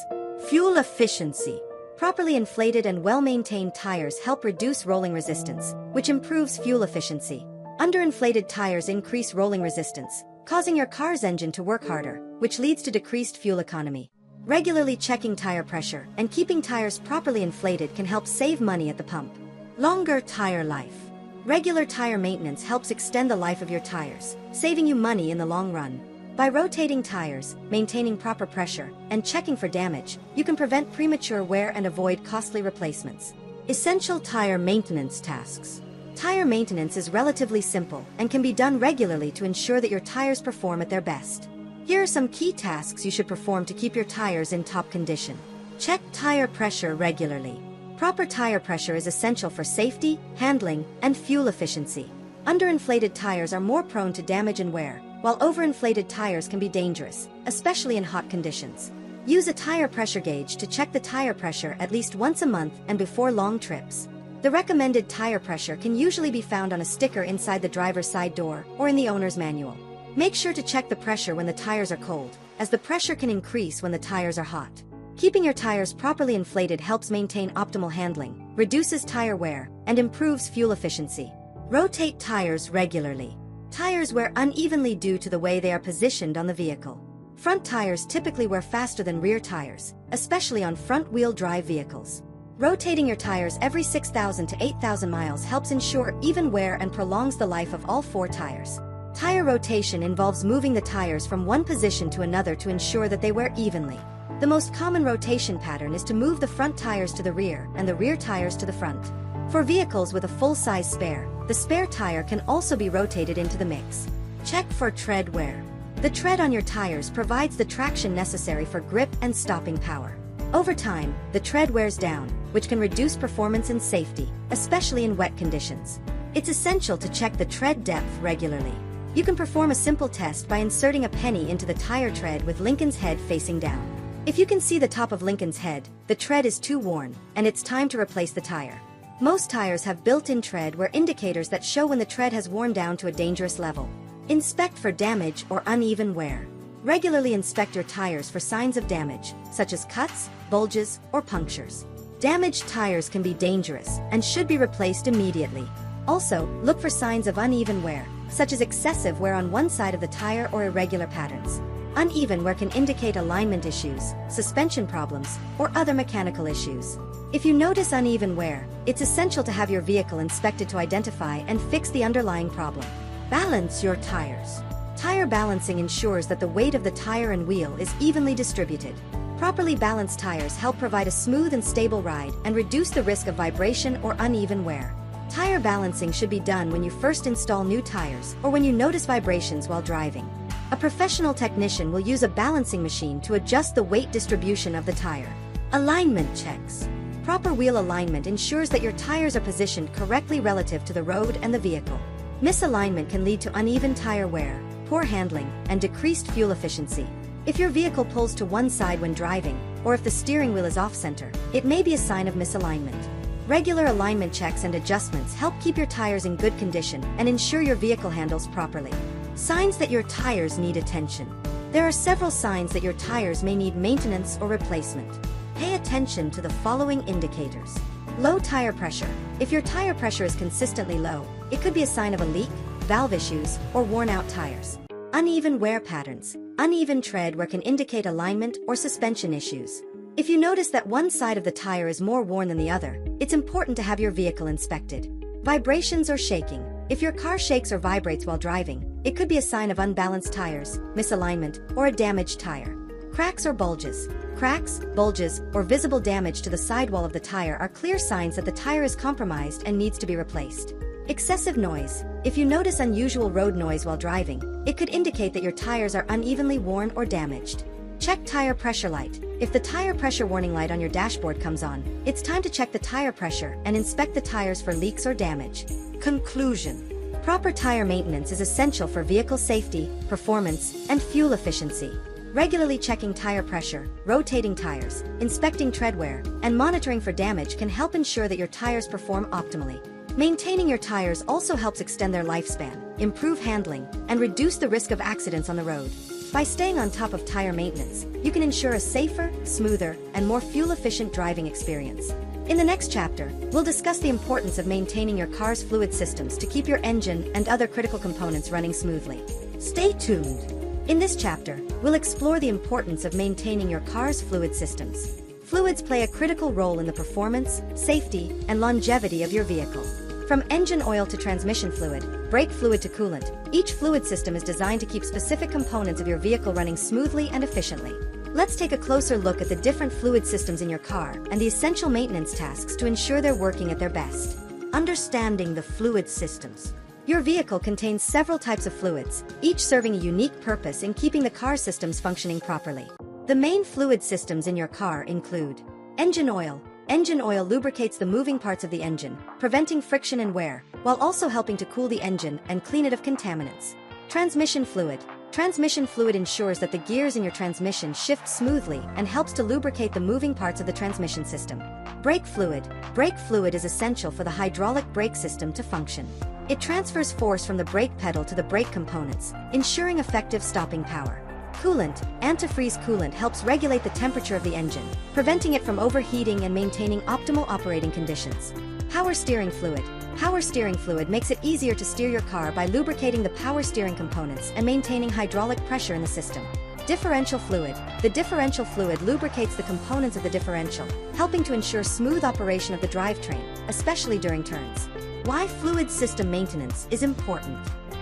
Fuel efficiency. Properly inflated and well-maintained tires help reduce rolling resistance, which improves fuel efficiency. Underinflated tires increase rolling resistance, causing your car's engine to work harder, which leads to decreased fuel economy. Regularly checking tire pressure and keeping tires properly inflated can help save money at the pump. Longer tire life. Regular tire maintenance helps extend the life of your tires, saving you money in the long run. By rotating tires, maintaining proper pressure, and checking for damage, you can prevent premature wear and avoid costly replacements. Essential tire maintenance tasks. Tire maintenance is relatively simple and can be done regularly to ensure that your tires perform at their best. Here are some key tasks you should perform to keep your tires in top condition. Check tire pressure regularly. Proper tire pressure is essential for safety, handling, and fuel efficiency. Underinflated tires are more prone to damage and wear, while overinflated tires can be dangerous, especially in hot conditions. Use a tire pressure gauge to check the tire pressure at least once a month and before long trips. The recommended tire pressure can usually be found on a sticker inside the driver's side door or in the owner's manual. Make sure to check the pressure when the tires are cold, as the pressure can increase when the tires are hot. Keeping your tires properly inflated helps maintain optimal handling, reduces tire wear, and improves fuel efficiency. Rotate tires regularly. Tires wear unevenly due to the way they are positioned on the vehicle. Front tires typically wear faster than rear tires, especially on front-wheel drive vehicles. Rotating your tires every 6,000 to 8,000 miles helps ensure even wear and prolongs the life of all 4 tires. Tire rotation involves moving the tires from one position to another to ensure that they wear evenly. The most common rotation pattern is to move the front tires to the rear and the rear tires to the front. For vehicles with a full-size spare, the spare tire can also be rotated into the mix. Check for tread wear. The tread on your tires provides the traction necessary for grip and stopping power. Over time, the tread wears down, which can reduce performance and safety, especially in wet conditions. It's essential to check the tread depth regularly. You can perform a simple test by inserting a penny into the tire tread with Lincoln's head facing down. If you can see the top of Lincoln's head, the tread is too worn, and it's time to replace the tire. Most tires have built-in tread wear indicators that show when the tread has worn down to a dangerous level. Inspect for damage or uneven wear. Regularly inspect your tires for signs of damage, such as cuts, bulges, or punctures. Damaged tires can be dangerous and should be replaced immediately. Also, look for signs of uneven wear, such as excessive wear on one side of the tire or irregular patterns. Uneven wear can indicate alignment issues, suspension problems, or other mechanical issues. If you notice uneven wear, it's essential to have your vehicle inspected to identify and fix the underlying problem. Balance your tires. Tire balancing ensures that the weight of the tire and wheel is evenly distributed. Properly balanced tires help provide a smooth and stable ride and reduce the risk of vibration or uneven wear. Tire balancing should be done when you first install new tires or when you notice vibrations while driving. A professional technician will use a balancing machine to adjust the weight distribution of the tire. Alignment checks. Proper wheel alignment ensures that your tires are positioned correctly relative to the road and the vehicle. Misalignment can lead to uneven tire wear, poor handling, and decreased fuel efficiency. If your vehicle pulls to one side when driving, or if the steering wheel is off-center, it may be a sign of misalignment. Regular alignment checks and adjustments help keep your tires in good condition and ensure your vehicle handles properly. Signs that your tires need attention. There are several signs that your tires may need maintenance or replacement. Pay attention to the following indicators. Low tire pressure. If your tire pressure is consistently low, it could be a sign of a leak, valve issues, or worn-out tires. Uneven wear patterns. Uneven tread wear can indicate alignment or suspension issues. If you notice that one side of the tire is more worn than the other, it's important to have your vehicle inspected. Vibrations or shaking. If your car shakes or vibrates while driving, it could be a sign of unbalanced tires, misalignment, or a damaged tire. Cracks or bulges. Cracks, bulges, or visible damage to the sidewall of the tire are clear signs that the tire is compromised and needs to be replaced. Excessive noise. If you notice unusual road noise while driving, it could indicate that your tires are unevenly worn or damaged. Check tire pressure light. If the tire pressure warning light on your dashboard comes on, it's time to check the tire pressure and inspect the tires for leaks or damage. Conclusion. Proper tire maintenance is essential for vehicle safety, performance, and fuel efficiency. Regularly checking tire pressure, rotating tires, inspecting tread wear, and monitoring for damage can help ensure that your tires perform optimally. Maintaining your tires also helps extend their lifespan, improve handling, and reduce the risk of accidents on the road. By staying on top of tire maintenance, you can ensure a safer, smoother, and more fuel-efficient driving experience. In the next chapter, we'll discuss the importance of maintaining your car's fluid systems to keep your engine and other critical components running smoothly. Stay tuned. In this chapter, we'll explore the importance of maintaining your car's fluid systems. Fluids play a critical role in the performance, safety, and longevity of your vehicle. From engine oil to transmission fluid, brake fluid to coolant, each fluid system is designed to keep specific components of your vehicle running smoothly and efficiently. Let's take a closer look at the different fluid systems in your car and the essential maintenance tasks to ensure they're working at their best. Understanding the fluid systems. Your vehicle contains several types of fluids, each serving a unique purpose in keeping the car systems functioning properly. The main fluid systems in your car include engine oil. Engine oil lubricates the moving parts of the engine, preventing friction and wear, while also helping to cool the engine and clean it of contaminants. Transmission fluid. Transmission fluid ensures that the gears in your transmission shift smoothly and helps to lubricate the moving parts of the transmission system. Brake fluid. Brake fluid is essential for the hydraulic brake system to function. It transfers force from the brake pedal to the brake components, ensuring effective stopping power. Coolant. Antifreeze coolant helps regulate the temperature of the engine, preventing it from overheating and maintaining optimal operating conditions. Power steering fluid. Power steering fluid makes it easier to steer your car by lubricating the power steering components and maintaining hydraulic pressure in the system. Differential fluid. The differential fluid lubricates the components of the differential, helping to ensure smooth operation of the drivetrain, especially during turns. Why fluid system maintenance is important.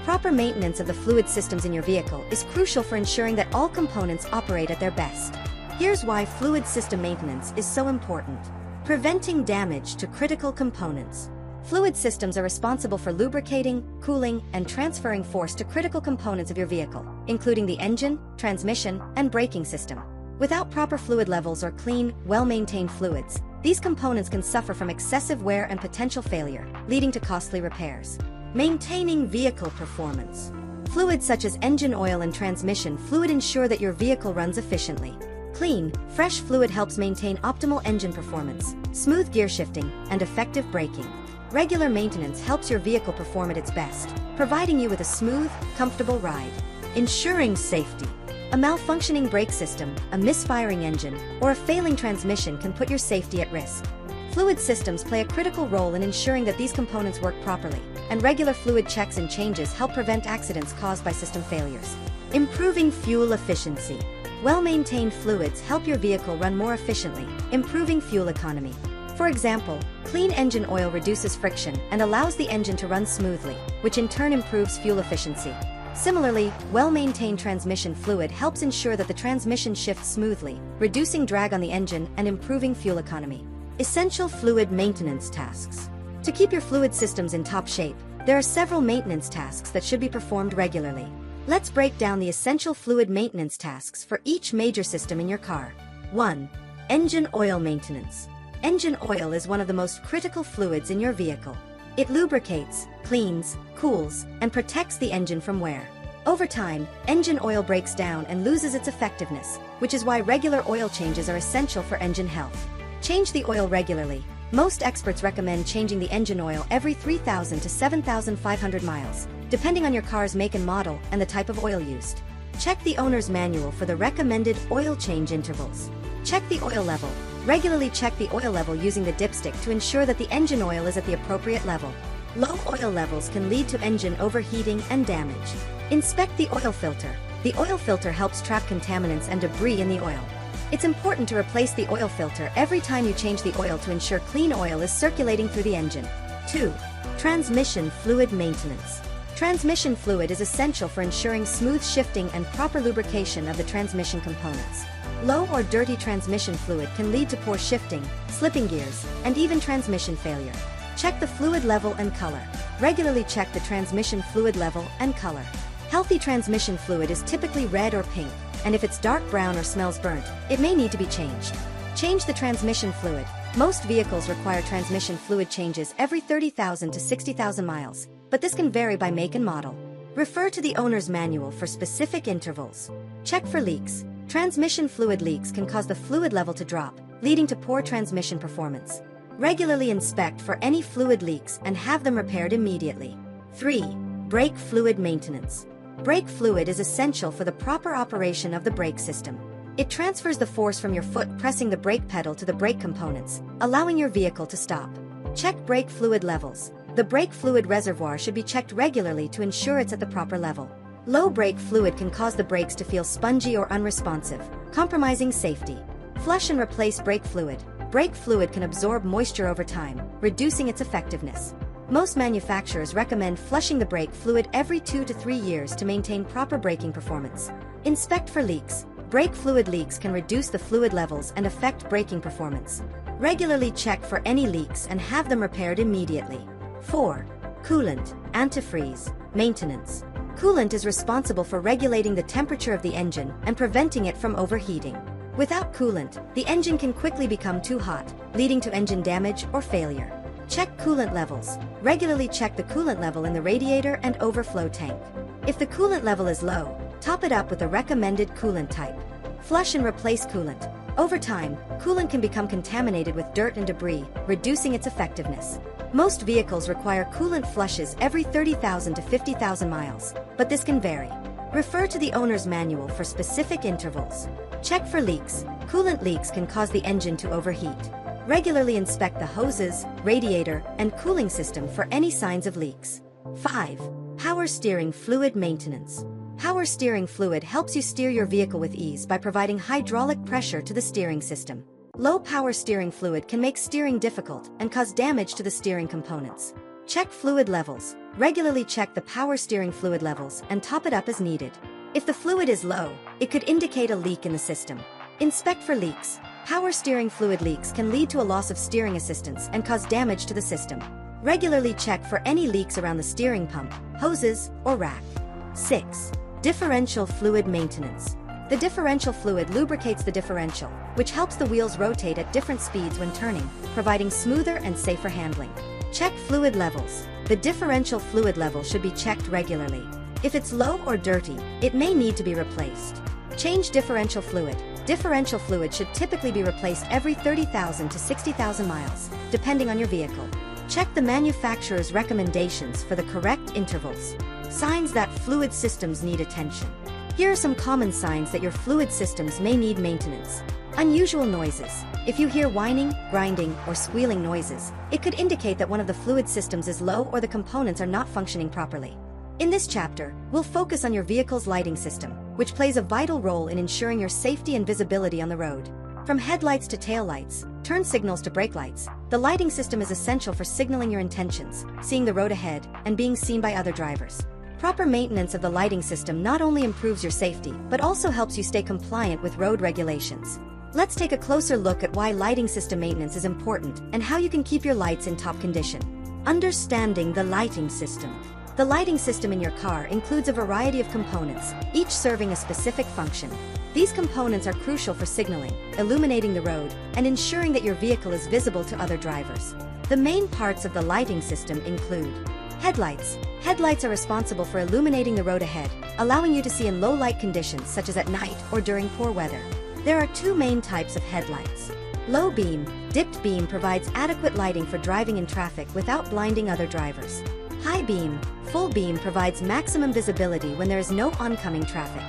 Proper maintenance of the fluid systems in your vehicle is crucial for ensuring that all components operate at their best. Here's why fluid system maintenance is so important. Preventing damage to critical components. Fluid systems are responsible for lubricating, cooling, and transferring force to critical components of your vehicle, including the engine, transmission, and braking system. Without proper fluid levels or clean, well-maintained fluids, these components can suffer from excessive wear and potential failure, leading to costly repairs. Maintaining vehicle performance. Fluids such as engine oil and transmission fluid ensure that your vehicle runs efficiently. Clean, fresh fluid helps maintain optimal engine performance, smooth gear shifting, and effective braking. Regular maintenance helps your vehicle perform at its best, providing you with a smooth, comfortable ride. Ensuring safety. A malfunctioning brake system, a misfiring engine, or a failing transmission can put your safety at risk. Fluid systems play a critical role in ensuring that these components work properly, and regular fluid checks and changes help prevent accidents caused by system failures. Improving fuel efficiency. Well-maintained fluids help your vehicle run more efficiently, improving fuel economy. For example, clean engine oil reduces friction and allows the engine to run smoothly, which in turn improves fuel efficiency. Similarly, well-maintained transmission fluid helps ensure that the transmission shifts smoothly, reducing drag on the engine and improving fuel economy. Essential fluid maintenance tasks. To keep your fluid systems in top shape, there are several maintenance tasks that should be performed regularly. Let's break down the essential fluid maintenance tasks for each major system in your car. 1. Engine oil maintenance. Engine oil is one of the most critical fluids in your vehicle. It lubricates, cleans, cools, and protects the engine from wear. Over time, engine oil breaks down and loses its effectiveness, which is why regular oil changes are essential for engine health. Change the oil regularly. Most experts recommend changing the engine oil every 3,000 to 7,500 miles, depending on your car's make and model and the type of oil used. Check the owner's manual for the recommended oil change intervals. Check the oil level. Regularly check the oil level using the dipstick to ensure that the engine oil is at the appropriate level. Low oil levels can lead to engine overheating and damage. Inspect the oil filter. The oil filter helps trap contaminants and debris in the oil. It's important to replace the oil filter every time you change the oil to ensure clean oil is circulating through the engine. 2. Transmission fluid maintenance. Transmission fluid is essential for ensuring smooth shifting and proper lubrication of the transmission components. Low or dirty transmission fluid can lead to poor shifting, slipping gears, and even transmission failure. Check the fluid level and color. Regularly check the transmission fluid level and color. Healthy transmission fluid is typically red or pink, and if it's dark brown or smells burnt, it may need to be changed. Change the transmission fluid. Most vehicles require transmission fluid changes every 30,000 to 60,000 miles, but this can vary by make and model. Refer to the owner's manual for specific intervals. Check for leaks. Transmission fluid leaks can cause the fluid level to drop, leading to poor transmission performance. Regularly inspect for any fluid leaks and have them repaired immediately. 3. Brake fluid maintenance. Brake fluid is essential for the proper operation of the brake system. It transfers the force from your foot pressing the brake pedal to the brake components, allowing your vehicle to stop. Check brake fluid levels. The brake fluid reservoir should be checked regularly to ensure it's at the proper level. Low brake fluid can cause the brakes to feel spongy or unresponsive, compromising safety. Flush and replace brake fluid. Brake fluid can absorb moisture over time, reducing its effectiveness. Most manufacturers recommend flushing the brake fluid every 2 to 3 years to maintain proper braking performance. Inspect for leaks. Brake fluid leaks can reduce the fluid levels and affect braking performance. Regularly check for any leaks and have them repaired immediately. 4. Coolant, antifreeze, maintenance. Coolant is responsible for regulating the temperature of the engine and preventing it from overheating. Without coolant, the engine can quickly become too hot, leading to engine damage or failure. Check coolant levels. Regularly check the coolant level in the radiator and overflow tank. If the coolant level is low, top it up with a recommended coolant type. Flush and replace coolant. Over time, coolant can become contaminated with dirt and debris, reducing its effectiveness. Most vehicles require coolant flushes every 30,000 to 50,000 miles, but this can vary. Refer to the owner's manual for specific intervals. Check for leaks. Coolant leaks can cause the engine to overheat. Regularly inspect the hoses, radiator, and cooling system for any signs of leaks. 5. Power steering fluid maintenance. Power steering fluid helps you steer your vehicle with ease by providing hydraulic pressure to the steering system. Low power steering fluid can make steering difficult and cause damage to the steering components. Check fluid levels. Regularly check the power steering fluid levels and top it up as needed. If the fluid is low, it could indicate a leak in the system. Inspect for leaks. Power steering fluid leaks can lead to a loss of steering assistance and cause damage to the system. Regularly check for any leaks around the steering pump, hoses, or rack. 6. Differential fluid maintenance. The differential fluid lubricates the differential, which helps the wheels rotate at different speeds when turning, providing smoother and safer handling. Check fluid levels. The differential fluid level should be checked regularly. If it's low or dirty, it may need to be replaced. Change differential fluid. Differential fluid should typically be replaced every 30,000 to 60,000 miles, depending on your vehicle. Check the manufacturer's recommendations for the correct intervals. Signs that fluid systems need attention. Here are some common signs that your fluid systems may need maintenance. Unusual noises. If you hear whining, grinding, or squealing noises, it could indicate that one of the fluid systems is low or the components are not functioning properly. In this chapter, we'll focus on your vehicle's lighting system, which plays a vital role in ensuring your safety and visibility on the road. From headlights to taillights, turn signals to brake lights, the lighting system is essential for signaling your intentions, seeing the road ahead, and being seen by other drivers. Proper maintenance of the lighting system not only improves your safety, but also helps you stay compliant with road regulations. Let's take a closer look at why lighting system maintenance is important and how you can keep your lights in top condition. Understanding the lighting system. The lighting system in your car includes a variety of components, each serving a specific function. These components are crucial for signaling, illuminating the road, and ensuring that your vehicle is visible to other drivers. The main parts of the lighting system include headlights. Headlights are responsible for illuminating the road ahead, allowing you to see in low light conditions such as at night or during poor weather. There are two main types of headlights. Low beam, dipped beam provides adequate lighting for driving in traffic without blinding other drivers. High beam, full beam provides maximum visibility when there is no oncoming traffic.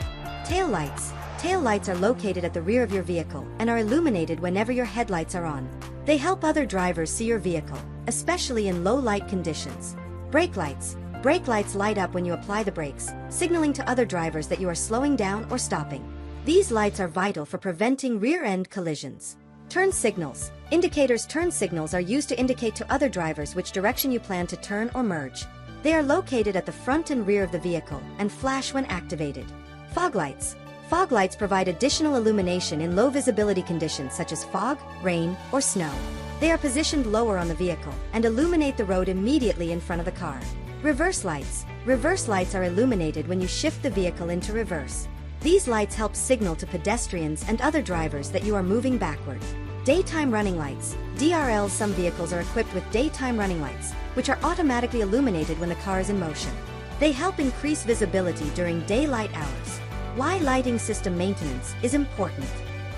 Taillights. Taillights are located at the rear of your vehicle and are illuminated whenever your headlights are on. They help other drivers see your vehicle, especially in low light conditions. Brake lights. Brake lights light up when you apply the brakes, signaling to other drivers that you are slowing down or stopping. These lights are vital for preventing rear-end collisions. Turn signals. Indicators. Turn signals are used to indicate to other drivers which direction you plan to turn or merge. They are located at the front and rear of the vehicle and flash when activated. Fog lights. Fog lights provide additional illumination in low visibility conditions such as fog, rain, or snow. They are positioned lower on the vehicle and illuminate the road immediately in front of the car. Reverse lights. Reverse lights are illuminated when you shift the vehicle into reverse. These lights help signal to pedestrians and other drivers that you are moving backward. Daytime running lights. DRLs. Some vehicles are equipped with daytime running lights, which are automatically illuminated when the car is in motion. They help increase visibility during daylight hours. Why lighting system maintenance is important.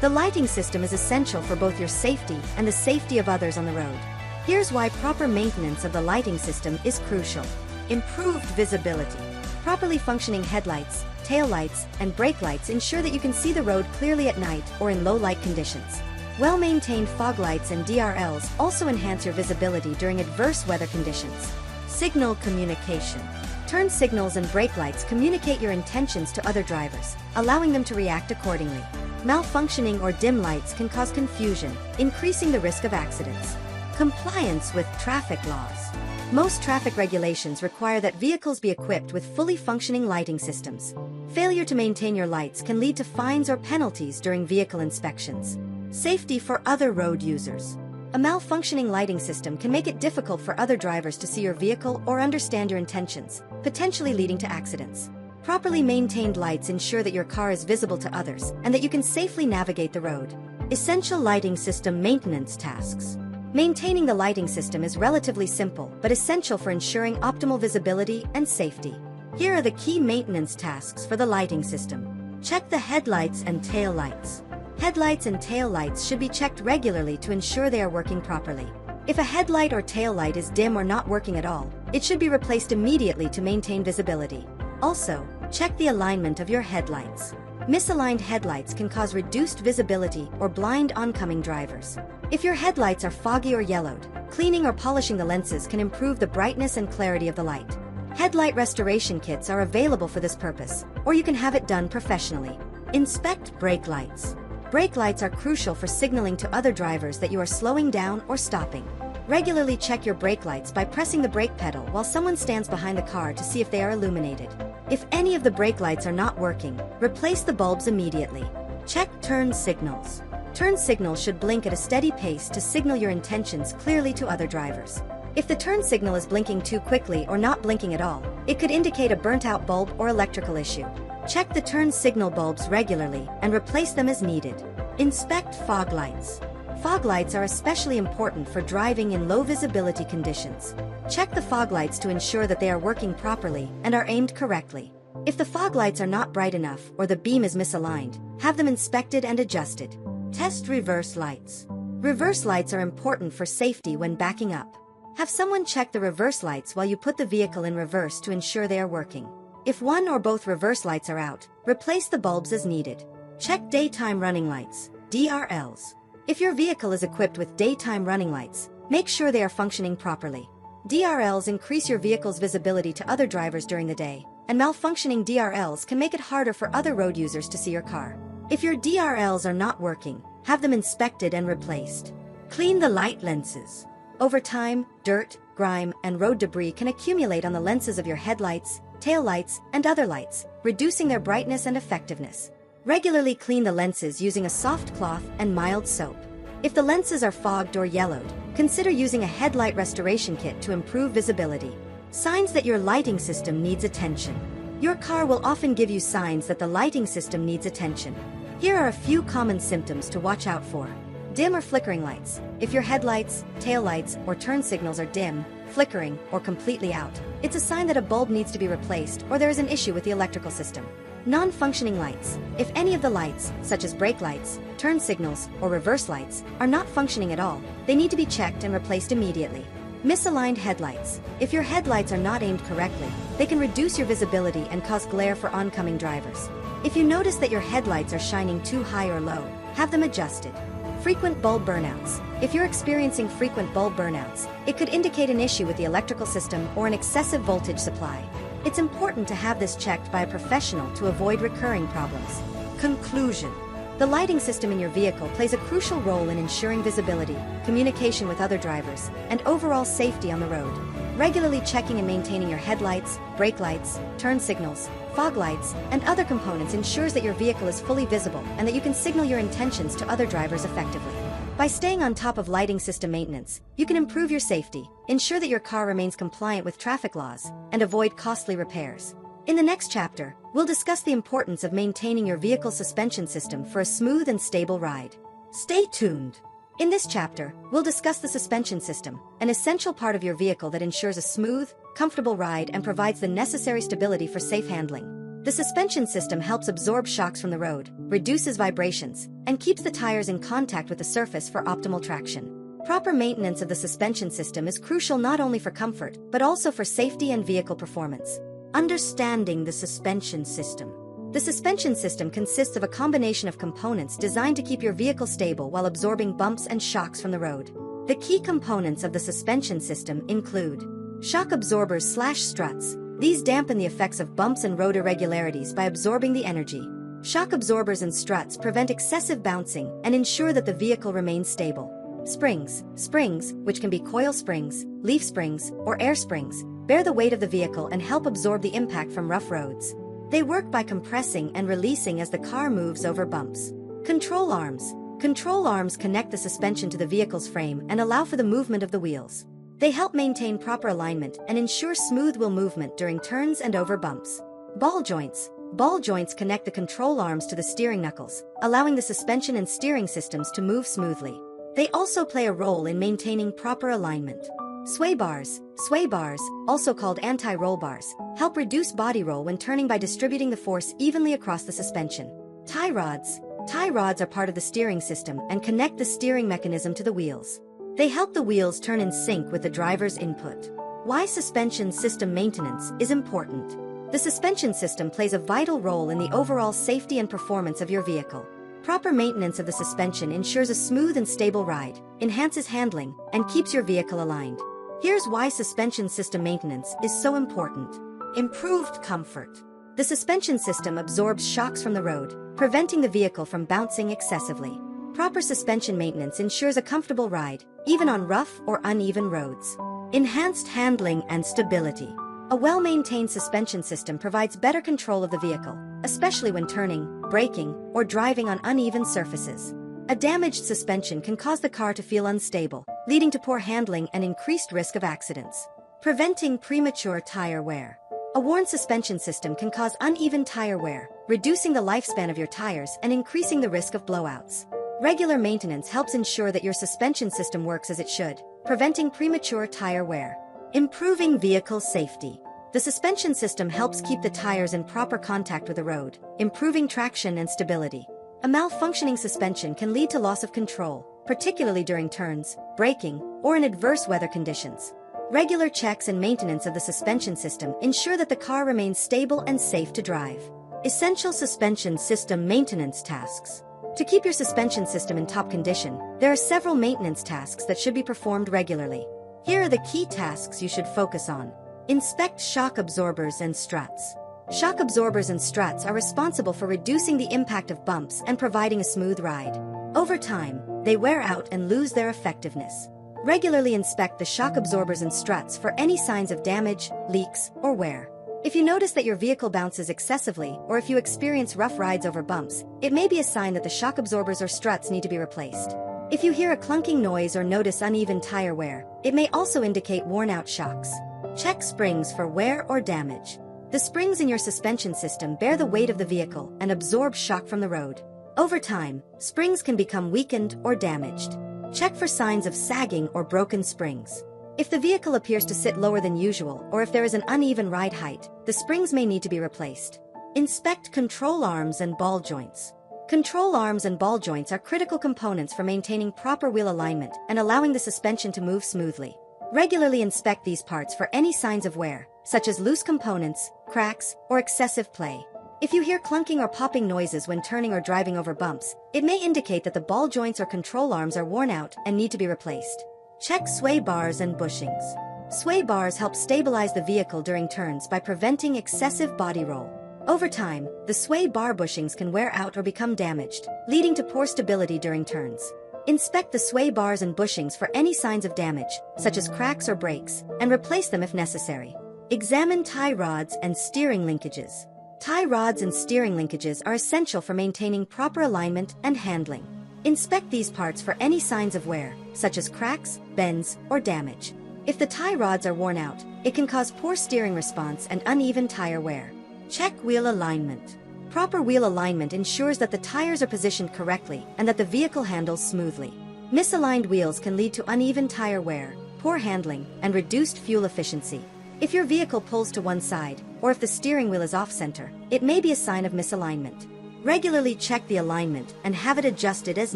The lighting system is essential for both your safety and the safety of others on the road. Here's why proper maintenance of the lighting system is crucial. Improved visibility. Properly functioning headlights, taillights, and brake lights ensure that you can see the road clearly at night or in low light conditions. Well-maintained fog lights and DRLs also enhance your visibility during adverse weather conditions. Signal communication. Turn signals and brake lights communicate your intentions to other drivers, allowing them to react accordingly. Malfunctioning or dim lights can cause confusion, increasing the risk of accidents. Compliance with traffic laws. Most traffic regulations require that vehicles be equipped with fully functioning lighting systems. Failure to maintain your lights can lead to fines or penalties during vehicle inspections. Safety for other road users. A malfunctioning lighting system can make it difficult for other drivers to see your vehicle or understand your intentions, potentially leading to accidents. Properly maintained lights ensure that your car is visible to others and that you can safely navigate the road. Essential lighting system maintenance tasks. Maintaining the lighting system is relatively simple but essential for ensuring optimal visibility and safety. Here are the key maintenance tasks for the lighting system. Check the headlights and tail lights. Headlights and tail lights should be checked regularly to ensure they are working properly. If a headlight or tail light is dim or not working at all, it should be replaced immediately to maintain visibility. Also, check the alignment of your headlights. Misaligned headlights can cause reduced visibility or blind oncoming drivers. If your headlights are foggy or yellowed, cleaning or polishing the lenses can improve the brightness and clarity of the light. Headlight restoration kits are available for this purpose, or you can have it done professionally. Inspect brake lights. Brake lights are crucial for signaling to other drivers that you are slowing down or stopping. Regularly check your brake lights by pressing the brake pedal while someone stands behind the car to see if they are illuminated. If any of the brake lights are not working, replace the bulbs immediately. Check turn signals. Turn signals should blink at a steady pace to signal your intentions clearly to other drivers. If the turn signal is blinking too quickly or not blinking at all, it could indicate a burnt-out bulb or electrical issue. Check the turn signal bulbs regularly and replace them as needed. Inspect fog lights. Fog lights are especially important for driving in low visibility conditions. Check the fog lights to ensure that they are working properly and are aimed correctly. If the fog lights are not bright enough or the beam is misaligned, have them inspected and adjusted. Test reverse lights. Reverse lights are important for safety when backing up. Have someone check the reverse lights while you put the vehicle in reverse to ensure they are working. If one or both reverse lights are out, replace the bulbs as needed. Check daytime running lights, DRLs. If your vehicle is equipped with daytime running lights, make sure they are functioning properly. DRLs increase your vehicle's visibility to other drivers during the day, and malfunctioning DRLs can make it harder for other road users to see your car. If your DRLs are not working, have them inspected and replaced. Clean the light lenses. Over time, dirt, grime, and road debris can accumulate on the lenses of your headlights, tail lights, and other lights, reducing their brightness and effectiveness. Regularly clean the lenses using a soft cloth and mild soap. If the lenses are fogged or yellowed, consider using a headlight restoration kit to improve visibility. Signs that your lighting system needs attention. Your car will often give you signs that the lighting system needs attention. Here are a few common symptoms to watch out for. Dim or flickering lights. If your headlights, tail lights, or turn signals are dim, flickering, or completely out, it's a sign that a bulb needs to be replaced or there is an issue with the electrical system. Non-functioning lights. If any of the lights, such as brake lights, turn signals, or reverse lights, are not functioning at all, they need to be checked and replaced immediately. Misaligned headlights. If your headlights are not aimed correctly, they can reduce your visibility and cause glare for oncoming drivers. If you notice that your headlights are shining too high or low, have them adjusted. Frequent bulb burnouts. If you're experiencing frequent bulb burnouts, it could indicate an issue with the electrical system or an excessive voltage supply. It's important to have this checked by a professional to avoid recurring problems. Conclusion. The lighting system in your vehicle plays a crucial role in ensuring visibility, communication with other drivers, and overall safety on the road. Regularly checking and maintaining your headlights, brake lights, turn signals, fog lights, and other components ensures that your vehicle is fully visible and that you can signal your intentions to other drivers effectively. By staying on top of lighting system maintenance, you can improve your safety, ensure that your car remains compliant with traffic laws, and avoid costly repairs. In the next chapter, we'll discuss the importance of maintaining your vehicle's suspension system for a smooth and stable ride. Stay tuned! In this chapter, we'll discuss the suspension system, an essential part of your vehicle that ensures a smooth, comfortable ride and provides the necessary stability for safe handling. The suspension system helps absorb shocks from the road, reduces vibrations, and keeps the tires in contact with the surface for optimal traction. Proper maintenance of the suspension system is crucial not only for comfort, but also for safety and vehicle performance. Understanding the suspension system. The suspension system consists of a combination of components designed to keep your vehicle stable while absorbing bumps and shocks from the road. The key components of the suspension system include shock absorbers/struts. These dampen the effects of bumps and road irregularities by absorbing the energy. Shock absorbers and struts prevent excessive bouncing and ensure that the vehicle remains stable. Springs, which can be coil springs, leaf springs, or air springs, bear the weight of the vehicle and help absorb the impact from rough roads. They work by compressing and releasing as the car moves over bumps. Control arms. Control arms connect the suspension to the vehicle's frame and allow for the movement of the wheels. They help maintain proper alignment and ensure smooth wheel movement during turns and over bumps. Ball joints. Ball joints connect the control arms to the steering knuckles, allowing the suspension and steering systems to move smoothly. They also play a role in maintaining proper alignment. Sway bars. Sway bars, also called anti-roll bars, help reduce body roll when turning by distributing the force evenly across the suspension. Tie rods. Tie rods are part of the steering system and connect the steering mechanism to the wheels. They help the wheels turn in sync with the driver's input. Why suspension system maintenance is important. The suspension system plays a vital role in the overall safety and performance of your vehicle. Proper maintenance of the suspension ensures a smooth and stable ride, enhances handling, and keeps your vehicle aligned. Here's why suspension system maintenance is so important. Improved comfort. The suspension system absorbs shocks from the road, preventing the vehicle from bouncing excessively. Proper suspension maintenance ensures a comfortable ride, even on rough or uneven roads. Enhanced handling and stability. A well-maintained suspension system provides better control of the vehicle, especially when turning, braking, or driving on uneven surfaces. A damaged suspension can cause the car to feel unstable, leading to poor handling and increased risk of accidents. Preventing premature tire wear. A worn suspension system can cause uneven tire wear, reducing the lifespan of your tires and increasing the risk of blowouts. Regular maintenance helps ensure that your suspension system works as it should, preventing premature tire wear. Improving vehicle safety. The suspension system helps keep the tires in proper contact with the road, improving traction and stability. A malfunctioning suspension can lead to loss of control, particularly during turns, braking, or in adverse weather conditions. Regular checks and maintenance of the suspension system ensure that the car remains stable and safe to drive. Essential suspension system maintenance tasks. To keep your suspension system in top condition, there are several maintenance tasks that should be performed regularly. Here are the key tasks you should focus on. Inspect shock absorbers and struts. Shock absorbers and struts are responsible for reducing the impact of bumps and providing a smooth ride. Over time, they wear out and lose their effectiveness. Regularly inspect the shock absorbers and struts for any signs of damage, leaks, or wear. If you notice that your vehicle bounces excessively or if you experience rough rides over bumps, it may be a sign that the shock absorbers or struts need to be replaced. If you hear a clunking noise or notice uneven tire wear, it may also indicate worn-out shocks. Check springs for wear or damage. The springs in your suspension system bear the weight of the vehicle and absorb shock from the road. Over time, springs can become weakened or damaged. Check for signs of sagging or broken springs. If the vehicle appears to sit lower than usual or if there is an uneven ride height, the springs may need to be replaced. Inspect control arms and ball joints. Control arms and ball joints are critical components for maintaining proper wheel alignment and allowing the suspension to move smoothly. Regularly inspect these parts for any signs of wear, such as loose components, cracks, or excessive play. If you hear clunking or popping noises when turning or driving over bumps, it may indicate that the ball joints or control arms are worn out and need to be replaced. Check sway bars and bushings. Sway bars help stabilize the vehicle during turns by preventing excessive body roll. Over time, the sway bar bushings can wear out or become damaged, leading to poor stability during turns. Inspect the sway bars and bushings for any signs of damage, such as cracks or breaks, and replace them if necessary. Examine tie rods and steering linkages. Tie rods and steering linkages are essential for maintaining proper alignment and handling. Inspect these parts for any signs of wear, such as cracks, bends, or damage. If the tie rods are worn out, it can cause poor steering response and uneven tire wear. Check wheel alignment. Proper wheel alignment ensures that the tires are positioned correctly and that the vehicle handles smoothly. Misaligned wheels can lead to uneven tire wear, poor handling, and reduced fuel efficiency. If your vehicle pulls to one side, or if the steering wheel is off-center, it may be a sign of misalignment. Regularly check the alignment and have it adjusted as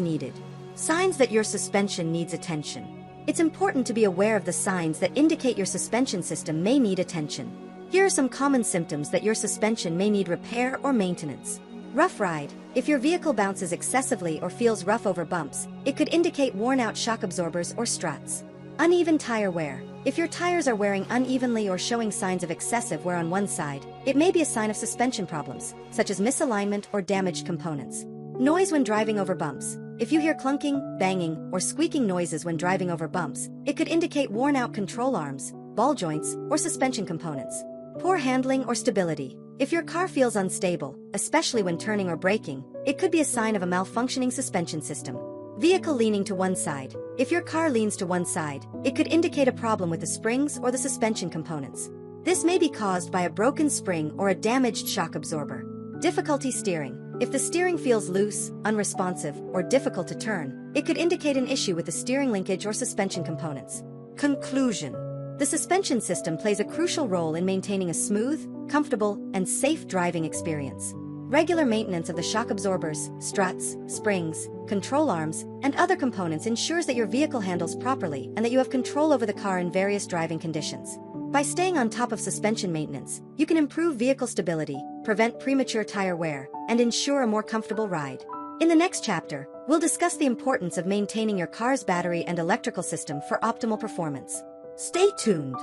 needed. Signs that your suspension needs attention. It's important to be aware of the signs that indicate your suspension system may need attention. Here are some common symptoms that your suspension may need repair or maintenance. Rough ride. If your vehicle bounces excessively or feels rough over bumps, it could indicate worn-out shock absorbers or struts. Uneven tire wear. If your tires are wearing unevenly or showing signs of excessive wear on one side, it may be a sign of suspension problems, such as misalignment or damaged components. Noise when driving over bumps. If you hear clunking, banging, or squeaking noises when driving over bumps, it could indicate worn-out control arms, ball joints, or suspension components. Poor handling or stability. If your car feels unstable, especially when turning or braking, it could be a sign of a malfunctioning suspension system. Vehicle leaning to one side. If your car leans to one side, it could indicate a problem with the springs or the suspension components. This may be caused by a broken spring or a damaged shock absorber. Difficulty steering. If the steering feels loose, unresponsive, or difficult to turn, it could indicate an issue with the steering linkage or suspension components. Conclusion. The suspension system plays a crucial role in maintaining a smooth, comfortable, and safe driving experience. Regular maintenance of the shock absorbers, struts, springs, control arms, and other components ensures that your vehicle handles properly and that you have control over the car in various driving conditions. By staying on top of suspension maintenance, you can improve vehicle stability, prevent premature tire wear, and ensure a more comfortable ride. In the next chapter, we'll discuss the importance of maintaining your car's battery and electrical system for optimal performance. Stay tuned.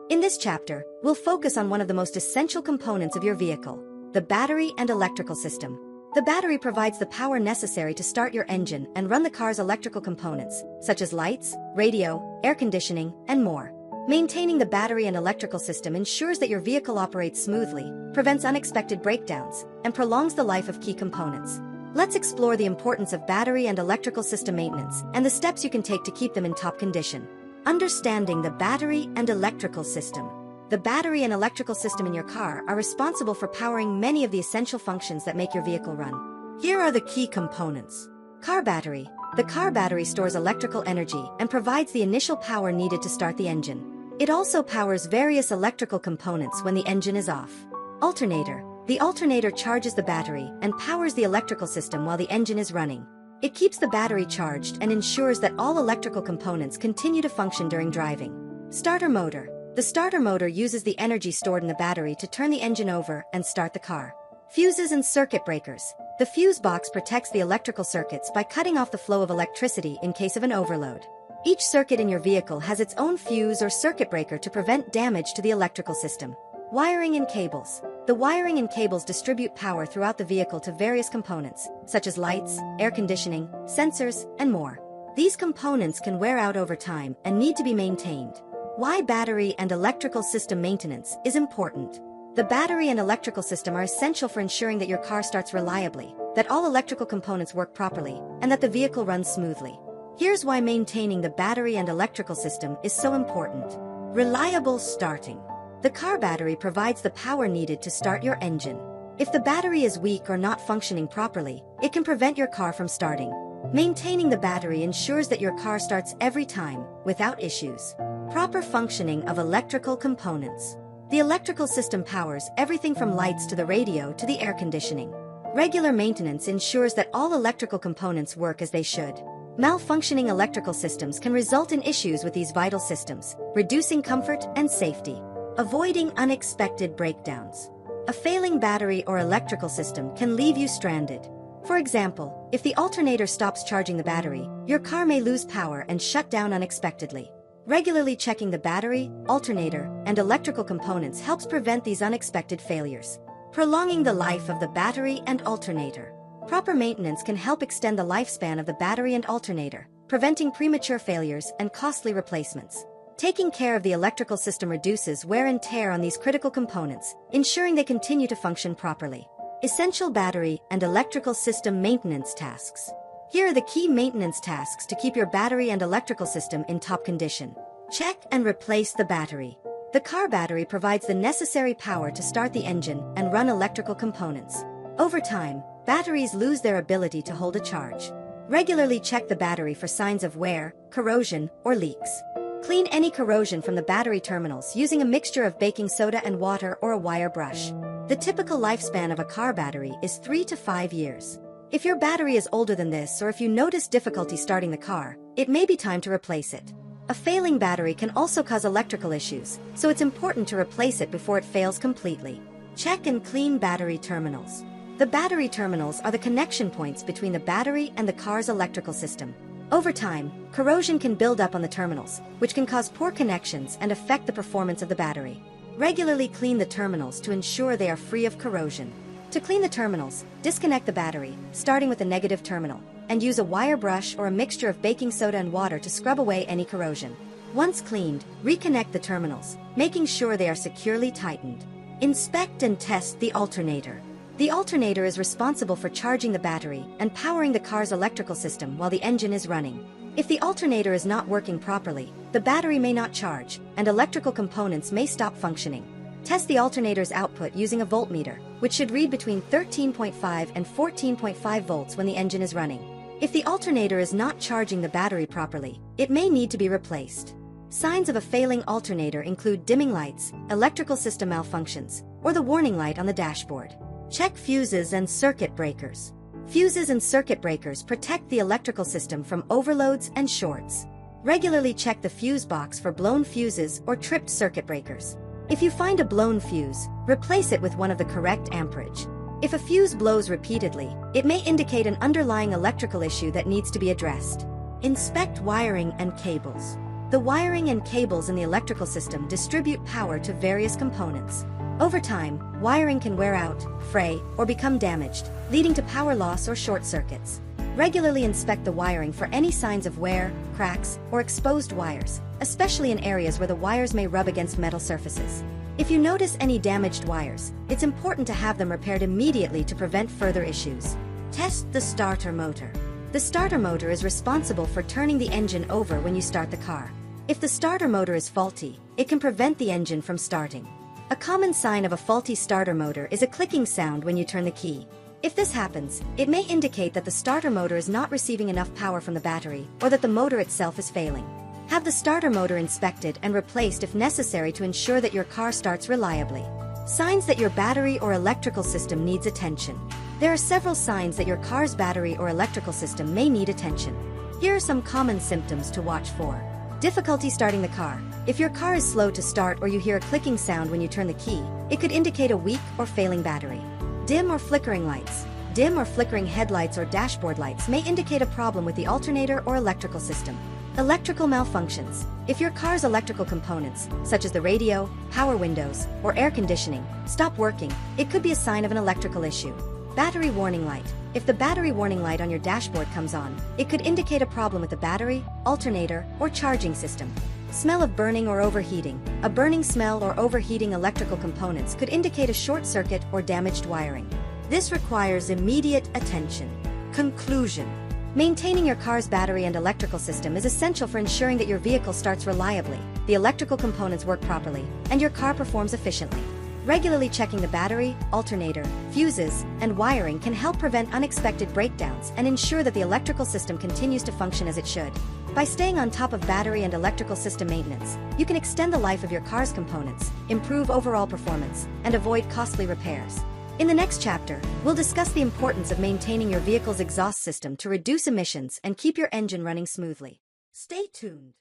In this chapter, we'll focus on one of the most essential components of your vehicle, the battery and electrical system. The battery provides the power necessary to start your engine and run the car's electrical components, such as lights, radio, air conditioning, and more. Maintaining the battery and electrical system ensures that your vehicle operates smoothly, prevents unexpected breakdowns, and prolongs the life of key components. Let's explore the importance of battery and electrical system maintenance and the steps you can take to keep them in top condition. Understanding the battery and electrical system. The battery and electrical system in your car are responsible for powering many of the essential functions that make your vehicle run. Here are the key components. Car battery. The car battery stores electrical energy and provides the initial power needed to start the engine. It also powers various electrical components when the engine is off. Alternator. The alternator charges the battery and powers the electrical system while the engine is running. It keeps the battery charged and ensures that all electrical components continue to function during driving. Starter motor. The starter motor uses the energy stored in the battery to turn the engine over and start the car. Fuses and circuit breakers. The fuse box protects the electrical circuits by cutting off the flow of electricity in case of an overload. Each circuit in your vehicle has its own fuse or circuit breaker to prevent damage to the electrical system. Wiring and cables. The wiring and cables distribute power throughout the vehicle to various components, such as lights, air conditioning, sensors, and more. These components can wear out over time and need to be maintained. Why battery and electrical system maintenance is important. The battery and electrical system are essential for ensuring that your car starts reliably, that all electrical components work properly, and that the vehicle runs smoothly. Here's why maintaining the battery and electrical system is so important. Reliable starting. The car battery provides the power needed to start your engine. If the battery is weak or not functioning properly, it can prevent your car from starting. Maintaining the battery ensures that your car starts every time, without issues. Proper functioning of electrical components. The electrical system powers everything from lights to the radio to the air conditioning. Regular maintenance ensures that all electrical components work as they should. Malfunctioning electrical systems can result in issues with these vital systems, reducing comfort and safety. Avoiding unexpected breakdowns. A failing battery or electrical system can leave you stranded. For example, if the alternator stops charging the battery, your car may lose power and shut down unexpectedly. Regularly checking the battery, alternator, and electrical components helps prevent these unexpected failures. Prolonging the life of the battery and alternator. Proper maintenance can help extend the lifespan of the battery and alternator, preventing premature failures and costly replacements. Taking care of the electrical system reduces wear and tear on these critical components, ensuring they continue to function properly. Essential battery and electrical system maintenance tasks. Here are the key maintenance tasks to keep your battery and electrical system in top condition. Check and replace the battery. The car battery provides the necessary power to start the engine and run electrical components. Over time, batteries lose their ability to hold a charge. Regularly check the battery for signs of wear, corrosion, or leaks. Clean any corrosion from the battery terminals using a mixture of baking soda and water or a wire brush. The typical lifespan of a car battery is 3 to 5 years. If your battery is older than this or if you notice difficulty starting the car, it may be time to replace it. A failing battery can also cause electrical issues, so it's important to replace it before it fails completely. Check and clean battery terminals. The battery terminals are the connection points between the battery and the car's electrical system. Over time, corrosion can build up on the terminals, which can cause poor connections and affect the performance of the battery. Regularly clean the terminals to ensure they are free of corrosion. To clean the terminals, disconnect the battery, starting with the negative terminal, and use a wire brush or a mixture of baking soda and water to scrub away any corrosion. Once cleaned, reconnect the terminals, making sure they are securely tightened. Inspect and test the alternator. The alternator is responsible for charging the battery and powering the car's electrical system while the engine is running. If the alternator is not working properly, the battery may not charge, and electrical components may stop functioning. Test the alternator's output using a voltmeter, which should read between 13.5 and 14.5 volts when the engine is running. If the alternator is not charging the battery properly, it may need to be replaced. Signs of a failing alternator include dimming lights, electrical system malfunctions, or the warning light on the dashboard. Check fuses and circuit breakers. Fuses and circuit breakers protect the electrical system from overloads and shorts. Regularly check the fuse box for blown fuses or tripped circuit breakers. If you find a blown fuse, replace it with one of the correct amperage. If a fuse blows repeatedly, it may indicate an underlying electrical issue that needs to be addressed. Inspect wiring and cables. The wiring and cables in the electrical system distribute power to various components. Over time, wiring can wear out, fray, or become damaged, leading to power loss or short circuits. Regularly inspect the wiring for any signs of wear, cracks, or exposed wires, especially in areas where the wires may rub against metal surfaces. If you notice any damaged wires, it's important to have them repaired immediately to prevent further issues. Test the starter motor. The starter motor is responsible for turning the engine over when you start the car. If the starter motor is faulty, it can prevent the engine from starting. A common sign of a faulty starter motor is a clicking sound when you turn the key. If this happens, it may indicate that the starter motor is not receiving enough power from the battery, or that the motor itself is failing. Have the starter motor inspected and replaced if necessary to ensure that your car starts reliably. Signs that your battery or electrical system needs attention. There are several signs that your car's battery or electrical system may need attention. Here are some common symptoms to watch for. Difficulty starting the car. If your car is slow to start or you hear a clicking sound when you turn the key, it could indicate a weak or failing battery. Dim or flickering lights. Dim or flickering headlights or dashboard lights may indicate a problem with the alternator or electrical system. Electrical malfunctions. If your car's electrical components, such as the radio, power windows, or air conditioning, stop working, it could be a sign of an electrical issue. Battery warning light. If the battery warning light on your dashboard comes on, it could indicate a problem with the battery, alternator, or charging system. Smell of burning or overheating. A burning smell or overheating electrical components could indicate a short circuit or damaged wiring. This requires immediate attention. Conclusion. Maintaining your car's battery and electrical system is essential for ensuring that your vehicle starts reliably, the electrical components work properly, and your car performs efficiently. Regularly checking the battery, alternator, fuses, and wiring can help prevent unexpected breakdowns and ensure that the electrical system continues to function as it should. By staying on top of battery and electrical system maintenance, you can extend the life of your car's components, improve overall performance, and avoid costly repairs. In the next chapter, we'll discuss the importance of maintaining your vehicle's exhaust system to reduce emissions and keep your engine running smoothly. Stay tuned.